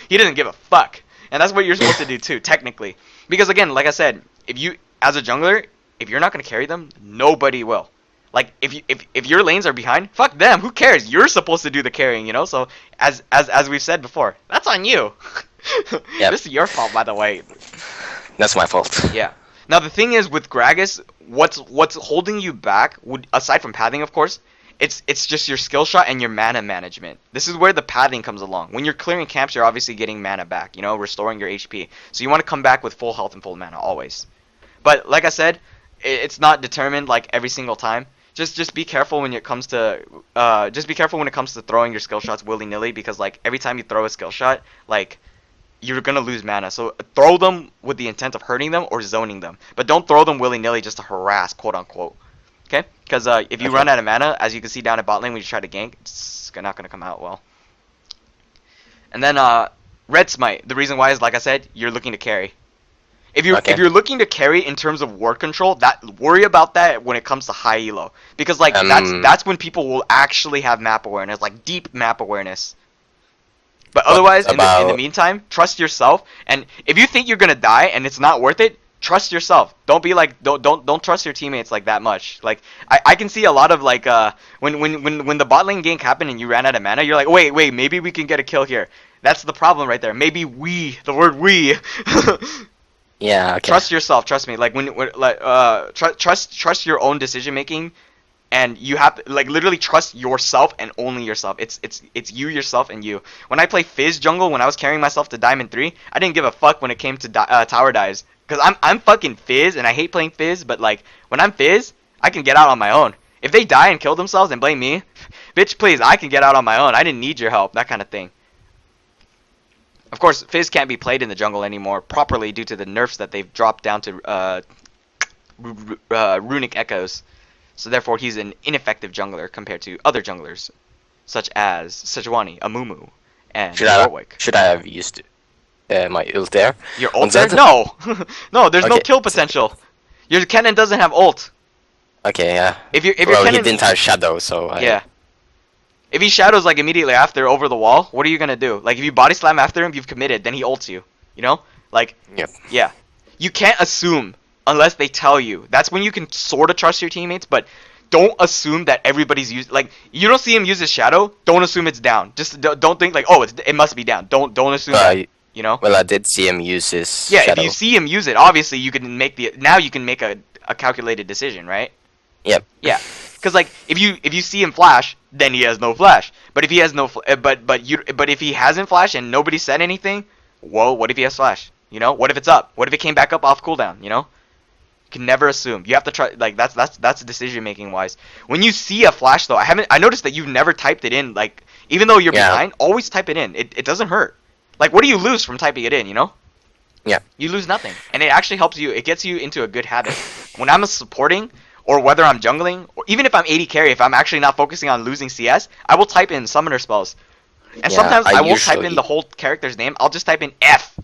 he doesn't give a fuck, and that's what you're supposed to do too, technically. Because again, like I said, if you as a jungler, if you're not gonna carry them, nobody will. Like if your lanes are behind, fuck them. Who cares? You're supposed to do the carrying, you know. So as we've said before, that's on you. Yep. This is your fault, by the way. That's my fault. Yeah. Now the thing is with Gragas, what's holding you back, aside from pathing, of course, it's just your skill shot and your mana management. This is where the pathing comes along. When you're clearing camps, you're obviously getting mana back, you know, restoring your HP. So you want to come back with full health and full mana always. But like I said, it's not determined like every single time. Just be careful when it comes to throwing your skill shots willy nilly, because like every time you throw a skill shot, like you're gonna lose mana. So throw them with the intent of hurting them or zoning them, but don't throw them willy nilly just to harass, quote unquote. Okay? Because if you run out of mana, as you can see down at bot lane when you try to gank, it's not gonna come out well. And then red smite. The reason why is, like I said, you're looking to carry. If you're looking to carry in terms of ward control, worry about that when it comes to high elo, because like that's when people will actually have map awareness, like deep map awareness. But otherwise, in the meantime, trust yourself. And if you think you're gonna die and it's not worth it, trust yourself. Don't be like don't trust your teammates like that much. Like I can see a lot of like when the bot lane gank happened and you ran out of mana, you're like wait maybe we can get a kill here. That's the problem right there. Maybe the word we. Yeah. Okay. Trust yourself. Trust me. Like trust your own decision making, and you have to, like, literally trust yourself and only yourself. It's you, yourself, and you. When I play Fizz jungle, when I was carrying myself to Diamond 3, I didn't give a fuck when it came to tower dives, because I'm fucking Fizz and I hate playing Fizz. But like when I'm Fizz, I can get out on my own. If they die and kill themselves and blame me, bitch, please, I can get out on my own. I didn't need your help. That kind of thing. Of course, Fizz can't be played in the jungle anymore properly due to the nerfs that they've dropped down to runic echoes. So therefore, he's an ineffective jungler compared to other junglers, such as Sejuani, Amumu, and Warwick. Should I have used my ult there? Your ult there? No! No, there's no kill potential. Your cannon doesn't have ult. Okay, yeah. If your well, cannon... he didn't have shadow, so... Yeah. If he shadows like immediately after over the wall, what are you gonna do? Like if you body slam after him, you've committed. Then he ults you. You know? Like. Yep. Yeah. You can't assume unless they tell you. That's when you can sort of trust your teammates, but don't assume that everybody's like you don't see him use his shadow. Don't assume it's down. Just don't think like it must be down. Don't assume that. You know? Well, I did see him use his shadow. If you see him use it, obviously you can make a calculated decision, right? Yep. Yeah. Because like if you see him flash, then he has no flash. But if he has no but if he hasn't flashed and nobody said anything, whoa, what if he has flash? You know, what if it's up? What if it came back up off cooldown? You know, you can never assume. You have to try. Like that's decision making wise. When you see a flash though, I noticed that you've never typed it in. Like even though you're behind, always type it in. It doesn't hurt. Like what do you lose from typing it in? You know. Yeah. You lose nothing, and it actually helps you. It gets you into a good habit. When I'm supporting, or whether I'm jungling, or even if I'm 80 carry, if I'm actually not focusing on losing CS, I will type in summoner spells. And sometimes I won't type in the whole character's name. I'll just type in F,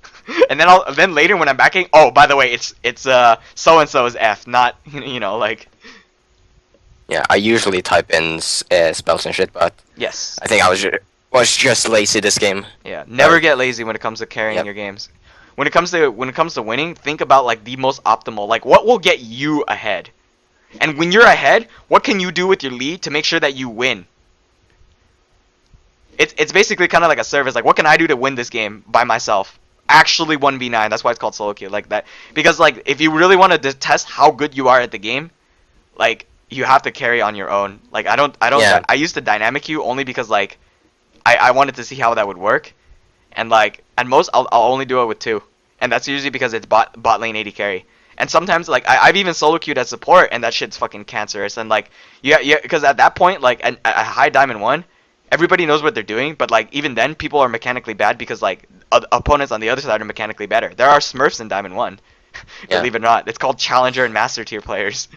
and then later when I'm backing, oh by the way, it's so and so's F, not you know like. Yeah, I usually type in spells and shit, but yes, I think I was just lazy this game. Yeah, never get lazy when it comes to carrying your games. When it comes to winning, think about like the most optimal, like what will get you ahead. And when you're ahead, what can you do with your lead to make sure that you win? It's basically kind of like a service. Like, what can I do to win this game by myself? Actually 1v9. That's why it's called solo queue, like that. Because like, if you really want to test how good you are at the game, like you have to carry on your own. Like I don't. Yeah. I used to dynamic queue only because like, I wanted to see how that would work, and like at most I'll only do it with 2, and that's usually because it's bot lane 80 carry. And sometimes, like, I've even solo queued at support, and that shit's fucking cancerous. And, like, yeah, because at that point, like, at high Diamond 1, everybody knows what they're doing. But, like, even then, people are mechanically bad because, like, opponents on the other side are mechanically better. There are Smurfs in Diamond 1. Yeah. Believe it or not, it's called Challenger and Master tier players.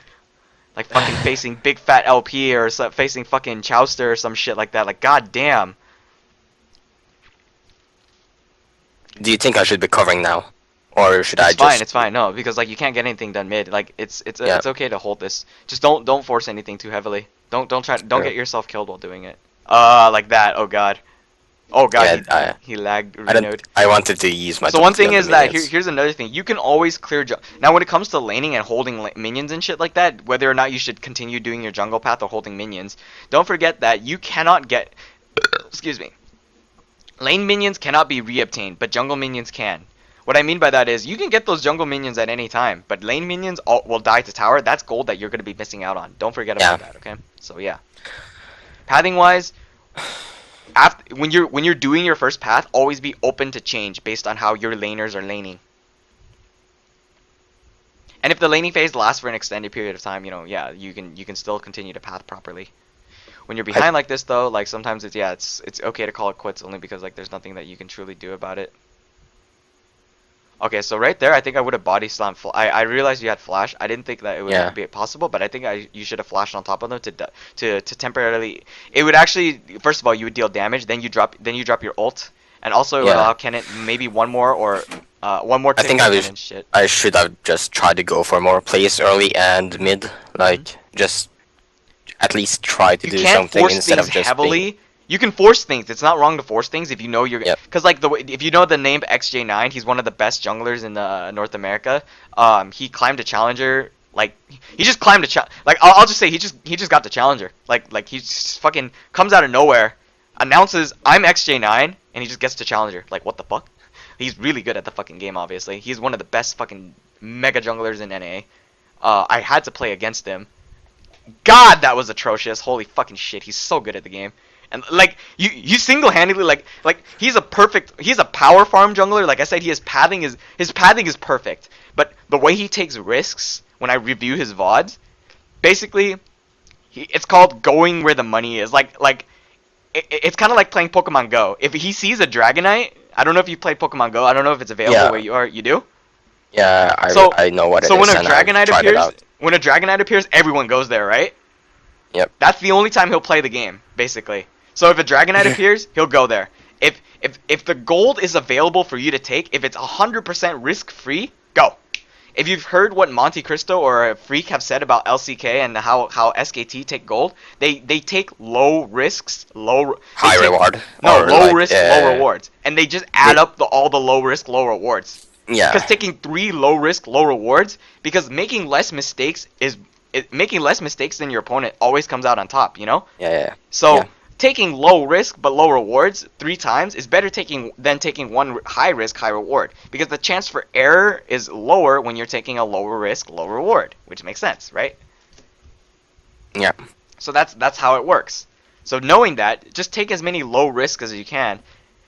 Like fucking facing big fat LP or facing fucking Chowster or some shit like that. Like god damn. Do you think I should be covering now, or should I It's fine. just? It's fine. No, because like you can't get anything done mid. Like Yeah. it's okay to hold this. Just don't force anything too heavily. Don't Sure. get yourself killed while doing it. Like that. Oh god. Oh god. Yeah. He lagged. I don't. Renode. I wanted to use my So top one to kill thing the is that minions. here's another thing. You can always clear now when it comes to laning and holding minions and shit like that, whether or not you should continue doing your jungle path or holding minions, don't forget that you cannot get excuse me. Lane minions cannot be reobtained, but jungle minions can. What I mean by that is you can get those jungle minions at any time, but lane minions will die to tower. That's gold that you're going to be missing out on. Don't forget about that, okay? So yeah. Pathing wise, after when you're doing your first path, always be open to change based on how your laners are laning. And if the laning phase lasts for an extended period of time, yeah, you can still continue to path properly. When you're behind like this though, like sometimes it's okay to call it quits only because like there's nothing that you can truly do about it. Okay, so right there, I think I would have body slammed. I realized you had flash. I didn't think that it would be possible, but I think you should have flashed on top of them to temporarily. It would actually, first of all, you would deal damage. Then you drop your ult, and also it would allow Kennen maybe one more I think I should have just tried to go for more plays early and mid, like just at least try to do something instead of just heavily. You can force things. It's not wrong to force things if you know you're. Because like if you know the name XJ9, he's one of the best junglers in North America. He climbed a challenger. Like he just climbed a like I'll just say he just got the challenger. Like he just fucking comes out of nowhere, announces I'm XJ9, and he just gets to challenger. Like what the fuck? He's really good at the fucking game. Obviously, he's one of the best fucking mega junglers in NA. I had to play against him. God, that was atrocious. Holy fucking shit. He's so good at the game. And like you single-handedly like he's a power farm jungler. Like I said, his pathing is perfect. But the way he takes risks when I review his VODs, basically it's called going where the money is. It's kind of like playing Pokemon Go. If he sees a Dragonite, I don't know if you play Pokemon Go. I don't know if it's available where you are. You do? Yeah, I know what it is. So when a Dragonite appears, everyone goes there, right? Yep. That's the only time he'll play the game, basically. So if a Dragonite appears, he'll go there. If the gold is available for you to take, if it's 100% risk-free, go. If you've heard what Monte Cristo or Freak have said about LCK and how SKT take gold, they take low risks, high reward. No, low risk, low rewards, and they just add up all the low risk, low rewards. Yeah. Because taking 3 low risk, low rewards, because making less mistakes than your opponent always comes out on top, you know? Yeah. So taking low risk but low rewards 3 times is better than taking 1 high risk, high reward, because the chance for error is lower when you're taking a lower risk, low reward, which makes sense, right? Yeah. So that's how it works. So knowing that, just take as many low risks as you can.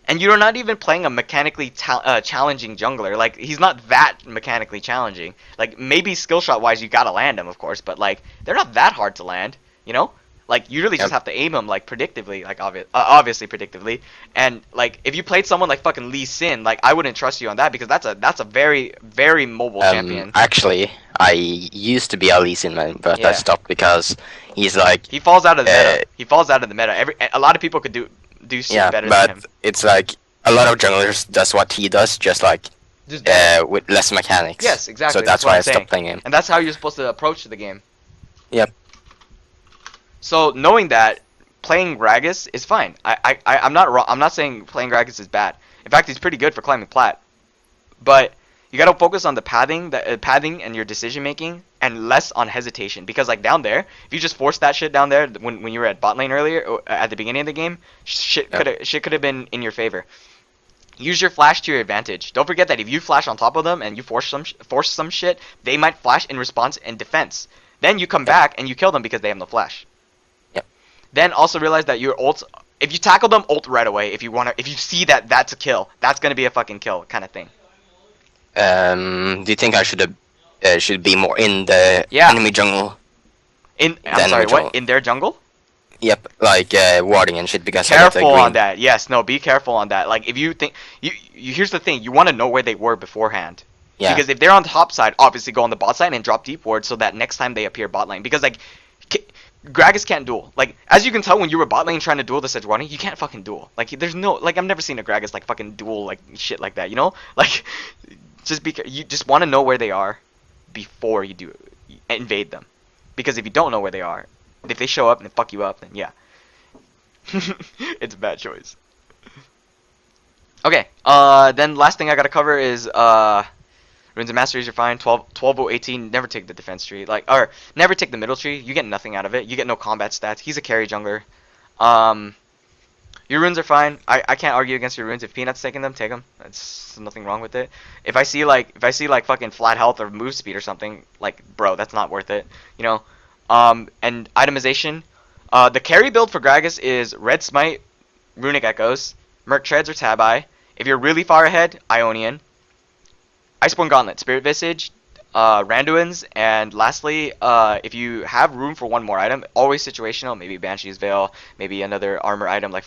And you're not even playing a mechanically challenging jungler. Like, he's not that mechanically challenging. Like, maybe skill shot wise you gotta land him, of course, but like they're not that hard to land, you know? Like, you really just have to aim him like predictively, like obviously predictively. And like if you played someone like fucking Lee Sin, like I wouldn't trust you on that because that's a very very mobile champion. Actually, I used to be a Lee Sin man, but I stopped because he's like he falls out of the meta. He falls out of the meta. A lot of people could do shit better than him. But it's like a lot of junglers does what he does, just with less mechanics. Yes, exactly. So that's why I stopped playing him. And that's how you're supposed to approach the game. Yep. So knowing that, playing Gragas is fine. I'm not wrong. I'm not saying playing Gragas is bad. In fact, he's pretty good for climbing Plat. But you gotta focus on the pathing and your decision making, and less on hesitation. Because like down there, if you just force that shit down there when you were at bot lane earlier, at the beginning of the game, shit could have been in your favor. Use your flash to your advantage. Don't forget that if you flash on top of them and you force some shit, they might flash in response and defense. Then you come back and you kill them because they have no flash. Yep. Then also realize that your ult, if you tackle them, ult right away. If you see that that's a kill, that's gonna be a fucking kill kind of thing. Do you think I should be more in the enemy jungle? I'm sorry, what? In their jungle? Yep, like warding and shit because careful on that. Yes, no, be careful on that. Like if you think here's the thing, you want to know where they were beforehand. Yeah. Because if they're on the top side, obviously go on the bot side and drop deep ward so that next time they appear bot lane. Because like Gragas can't duel. Like, as you can tell when you were bot lane trying to duel the Sejuani, you can't fucking duel. Like, there's no, like, I've never seen a Gragas, like, fucking duel, like, shit like that, you know? Like, you just want to know where they are before you invade them. Because if you don't know where they are, if they show up and fuck you up, then yeah. It's a bad choice. Okay, then last thing I gotta cover is, Runes and Masteries are fine. 12-0-18, never take the defense tree. Or, never take the middle tree. You get nothing out of it. You get no combat stats. He's a carry jungler. Your runes are fine. I can't argue against your runes. If Peanut's taking them, take them. There's nothing wrong with it. If I see like fucking flat health or move speed or something, like, bro, that's not worth it. You know? And itemization. The carry build for Gragas is Red Smite, Runic Echoes, Merc Treads or Tabi. If you're really far ahead, Ionian. Iceborne Gauntlet, Spirit Visage, Randuin's, and lastly, if you have room for one more item, always situational, maybe Banshee's Veil, maybe another armor item like,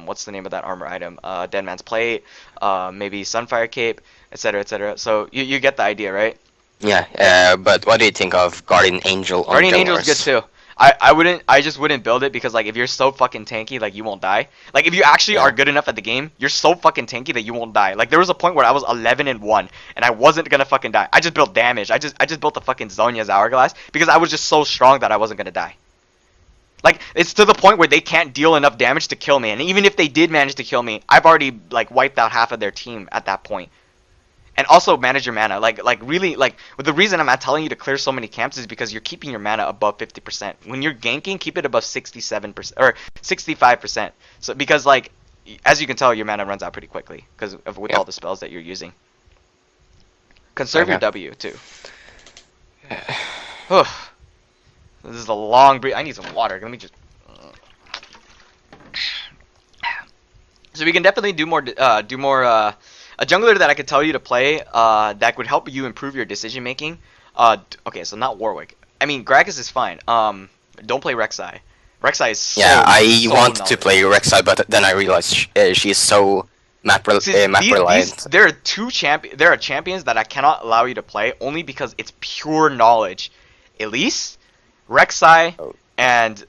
what's the name of that armor item? Dead Man's Plate, maybe Sunfire Cape, etc., etc. So you get the idea, right? Yeah, but what do you think of Guardian Angel on Guardian Angel is junglers? good too. I just wouldn't build it because like if you're so fucking tanky, like you won't die. Like if you actually are good enough at the game, you're so fucking tanky that you won't die. Like there was a point where I was 11-1 and I wasn't gonna fucking die. I just built damage. I just built the fucking Zonya's Hourglass because I was just so strong that I wasn't gonna die. Like it's to the point where they can't deal enough damage to kill me, and even if they did manage to kill me, I've already like wiped out half of their team at that point. And also manage your mana. Like really, like the reason I'm not telling you to clear so many camps is because you're keeping your mana above 50%. When you're ganking, keep it above 67% or 65%. So because like as you can tell, your mana runs out pretty quickly because with all the spells that you're using. Conserve your W too. This is a long breath. I need some water. Let me just. So we can definitely do more. A jungler that I could tell you to play that would help you improve your decision making. Okay, so not Warwick. I mean, Gragas is fine. Don't play Rek'Sai. Rek'Sai is so I wanted to knowledgeable. play Rek'Sai, but then I realized she is so map reliant. There are champions that I cannot allow you to play only because it's pure knowledge. Elise, Rek'Sai, and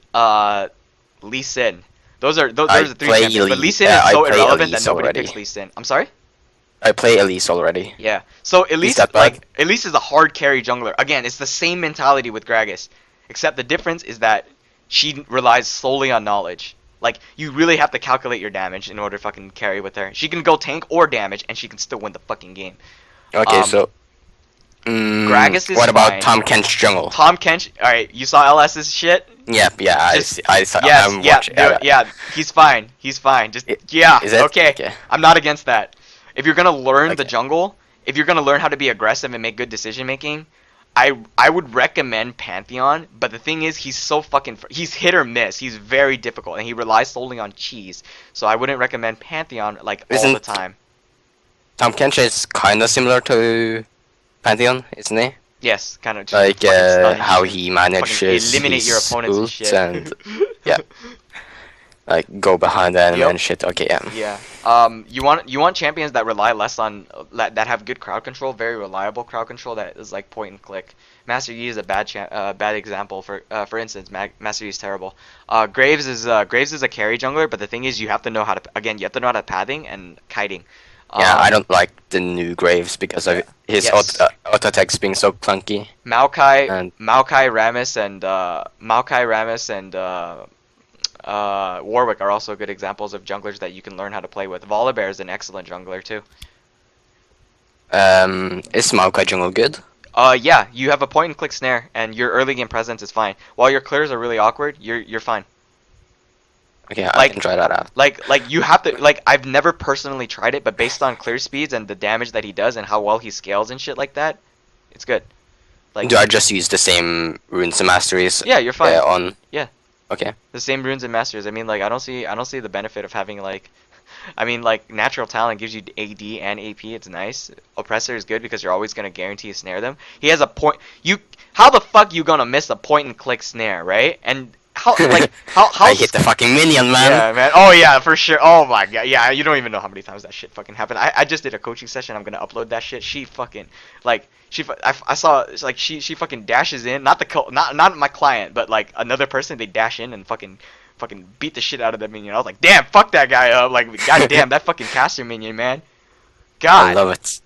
Lee Sin. Those are the three champions. But Lee Sin is so irrelevant that nobody picks Lee Sin. I'm sorry? I play Elise already. Yeah. So Elise is a hard carry jungler. Again, it's the same mentality with Gragas, except the difference is that she relies solely on knowledge. Like you really have to calculate your damage in order to fucking carry with her. She can go tank or damage, and she can still win the fucking game. Okay, so Gragas is what about fine. Tom Kench jungle? Tom Kench. All right, you saw LS's shit. Yeah, I saw. Yeah, he's fine. He's fine. Just Is it? Okay. I'm not against that. If you're gonna learn the jungle, if you're gonna learn how to be aggressive and make good decision making, I would recommend Pantheon. But the thing is, he's so fucking he's hit or miss. He's very difficult, and he relies solely on cheese. So I wouldn't recommend Pantheon like all the time. Tom Kench is kind of similar to Pantheon, isn't he? Yes, kind of. Like how he manages eliminate your opponents and shit. And yeah. Like go behind them and shit. Okay, yeah. Yeah. You want champions that rely less on that have good crowd control, very reliable crowd control that is like point and click. Master Yi is a bad example. For instance, Master Yi is terrible. Graves is a carry jungler, but the thing is you have to know how to pathing and kiting. Yeah, I don't like the new Graves because of his auto attacks being so clunky. Maokai Rammus and Warwick are also good examples of junglers that you can learn how to play with. Volibear is an excellent jungler too. Is Maokai jungle good? Yeah, you have a point and click snare, and your early game presence is fine. While your clears are really awkward, you're fine. Okay, I can try that out. Like you have to I've never personally tried it, but based on clear speeds and the damage that he does and how well he scales and shit like that, it's good. Like, do I just use the same runes and masteries? Yeah, you're fine. Yeah. Okay. The same runes and masters. I mean, like I don't see the benefit of having like natural talent gives you AD and AP. It's nice. Oppressor is good because you're always gonna guarantee to snare them. He has a point. How the fuck you gonna miss a point and click snare, right? And I hit the fucking minion, man. Yeah, man. Oh yeah, for sure. Oh my god. Yeah, you don't even know how many times that shit fucking happened. I just did a coaching session. I'm gonna upload that shit. She fucking like I saw it's like she fucking dashes in. Not my client, but like another person. They dash in and fucking beat the shit out of that minion. I was like, damn, fuck that guy up. Like, god damn, that fucking caster minion, man. I God. love it.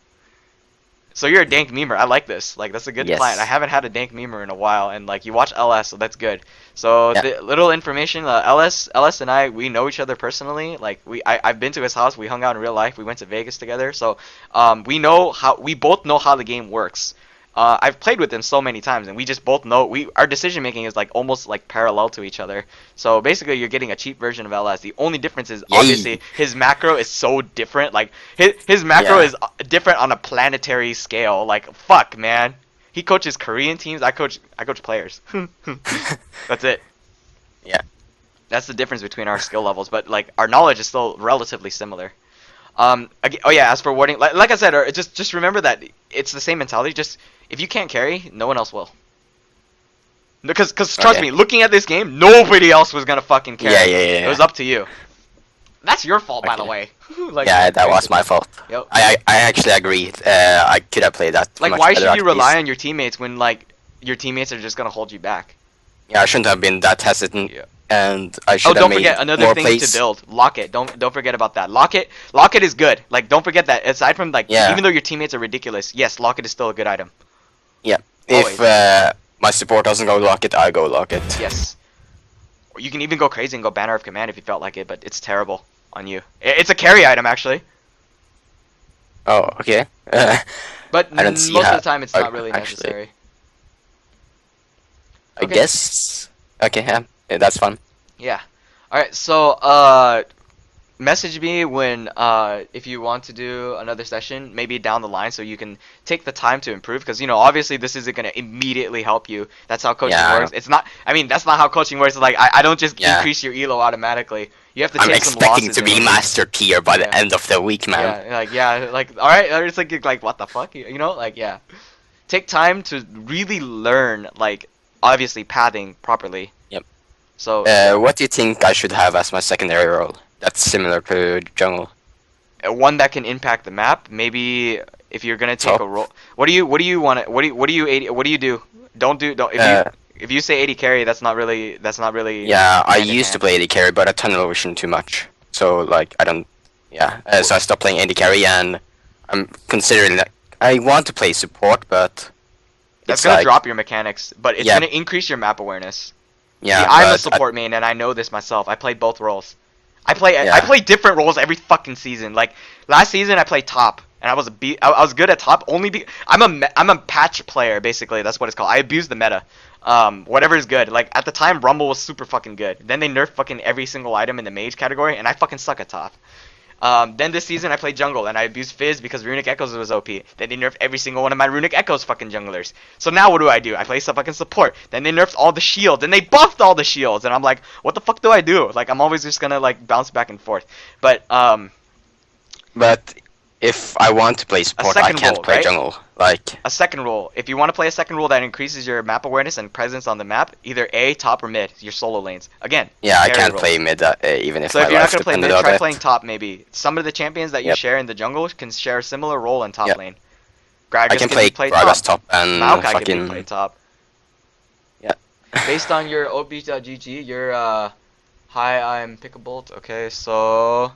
So you're a dank memer. I like this. Like, that's a good Yes. client. I haven't had a dank memer in a while, and like you watch LS, so that's good. So Yeah. the little information, LS and I, we know each other personally. Like I've been to his house. We hung out in real life. We went to Vegas together. So we both know how the game works. I've played with him so many times, and we just both know our decision making is like almost like parallel to each other. So basically, you're getting a cheap version of LS. The only difference is obviously his macro is so different. Like his macro is different on a planetary scale. Like fuck, man. He coaches Korean teams. I coach players. That's it. Yeah. That's the difference between our skill levels, but like our knowledge is still relatively similar. Oh yeah, as for warding, like I said, just remember that it's the same mentality. Just if you can't carry, no one else will. Because trust me, looking at this game, nobody else was gonna fucking carry. Yeah. It was up to you. That's your fault, by the way. Like, yeah, that was my fault. Yep. I actually agree. I could have played that. Like, why should you rely on your teammates when like your teammates are just gonna hold you back? Yeah, I shouldn't have been that hesitant. Yeah. And I should have made more plays. Oh, don't forget another thing to build. Locket. Don't forget about that. Locket is good. Like, don't forget that. Aside from like, even though your teammates are ridiculous, yes, Locket is still a good item. Yeah. Always. If my support doesn't go Locket, I go Locket. Yes. Or you can even go crazy and go Banner of Command if you felt like it, but it's terrible on you. It's a carry item actually. Oh, okay. But most of the time, it's not really necessary. I guess. Okay, yeah, that's fun. Yeah. All right. So, message me when if you want to do another session, maybe down the line, so you can take the time to improve. Because obviously, this isn't gonna immediately help you. That's how coaching works. It's not. I mean, that's not how coaching works. It's like I don't just increase your elo automatically. You have to take some losses. I'm expecting to be master tier by the end of the week, man. Yeah, like all right. It's like what the fuck, like yeah. Take time to really learn, like obviously pathing properly. Yep. So. What do you think I should have as my secondary role? That's similar to jungle. One that can impact the map. Maybe if you're gonna take a role. What do you want? What do you do? Don't. If you say AD carry, that's not really. Yeah, I used to play AD carry, but I tunnel vision too much. So like I don't. Yeah. So I stopped playing AD carry, and I'm considering that I want to play support, but. That's gonna drop your mechanics, but it's gonna increase your map awareness. Yeah. See, I'm a support main, and I know this myself. I played both roles. I play different roles every fucking season. Like last season, I played top, and I was good at top. I'm a patch player basically. That's what it's called. I abuse the meta. Whatever is good. Like at the time, Rumble was super fucking good. Then they nerfed fucking every single item in the mage category, and I fucking suck at top. Then this season I played jungle and I abused Fizz because Runic Echoes was OP. Then they nerfed every single one of my Runic Echoes fucking junglers. So now what do? I play some fucking support. Then they nerfed all the shields and they buffed all the shields and I'm like, what the fuck do I do? Like I'm always just gonna like bounce back and forth. But if I want to play support, I can't play jungle. Like a second role. If you want to play a second role that increases your map awareness and presence on the map, either A, top, or mid. Your solo lanes. Again. Yeah, I can't play mid even if. So if you're not gonna play mid, try playing top maybe. Some of the champions that you share in the jungle can share a similar role in top lane. Gragas I can play Gragas top and Maokai fucking. Can play top. Yeah. Based on your ob.gg, you're hi, I'm Pickable. Okay, so.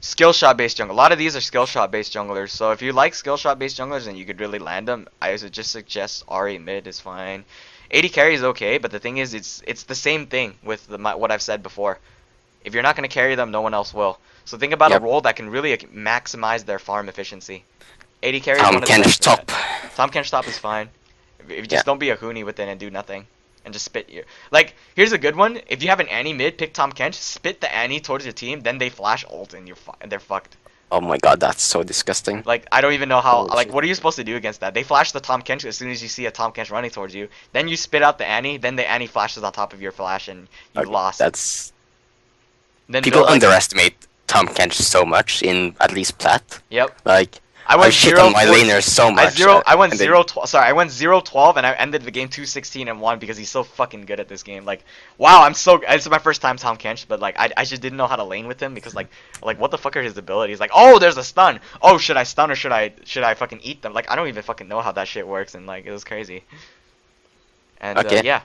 Skill shot based jungle. A lot of these are skill shot based junglers. So if you like skill shot based junglers and you could really land them, I would just suggest Ari mid is fine. AD carry is okay, but the thing is, it's the same thing with what I've said before. If you're not going to carry them, no one else will. So think about a role that can really maximize their farm efficiency. AD carry is one of the best. Top. Tom Kench top is fine. If you just don't be a Hoonie with it and do nothing. And just spit you. Like, here's a good one. If you have an Annie mid, pick Tom Kench, spit the Annie towards your team, then they flash ult and they're fucked. Oh my god, that's so disgusting. Like, I don't even know how, like, what are you supposed to do against that? They flash the Tom Kench as soon as you see a Tom Kench running towards you. Then you spit out the Annie, then the Annie flashes on top of your flash and you lost. That's... Then people underestimate Tom Kench so much in at least Plat. Yep. Like, I I went shit zero on my four. laner so I much, zero. I went and then 0-12. Sorry, I went 0-12, and I ended the game 2-16 and won because he's so fucking good at this game. Like, wow, I'm so. It's my first time Tom Kench, but like, I just didn't know how to lane with him because like what the fuck are his abilities? Like, oh, there's a stun. Oh, should I stun or should I fucking eat them? Like, I don't even fucking know how that shit works, and like, it was crazy. And okay, yeah.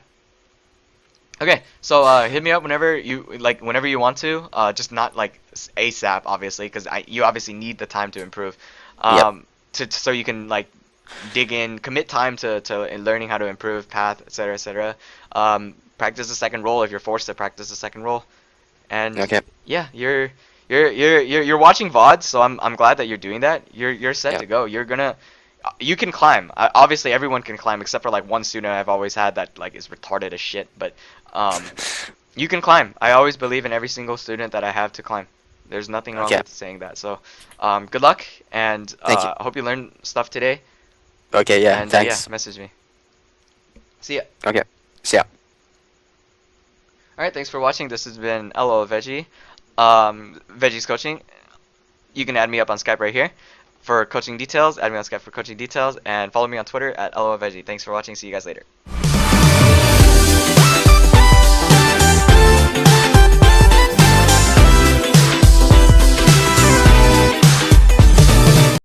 Okay, so hit me up whenever you want to. Just not like ASAP, obviously, because you obviously need the time to improve. yep, So you can like dig in, commit time to learning how to improve path, etc., etc. Practice the second role if you're forced to practice the second role, and okay, yeah, you're watching VODs, so I'm glad that you're doing that. You're set yeah, to go. You can climb. Obviously, everyone can climb except for like one student I've always had that like is retarded as shit. But um, you can climb. I always believe in every single student that I have to climb. There's nothing wrong okay. with saying that. So, good luck, and Thank you. I hope you learned stuff today. Okay, yeah, And yeah, thanks. message me. See ya. Okay, see ya. All right, thanks for watching. This has been LO Veggie, Veggie's coaching. You can add me up on Skype right here for coaching details. Add me on Skype for coaching details, and follow me on Twitter at LO Veggie. Thanks for watching. See you guys later.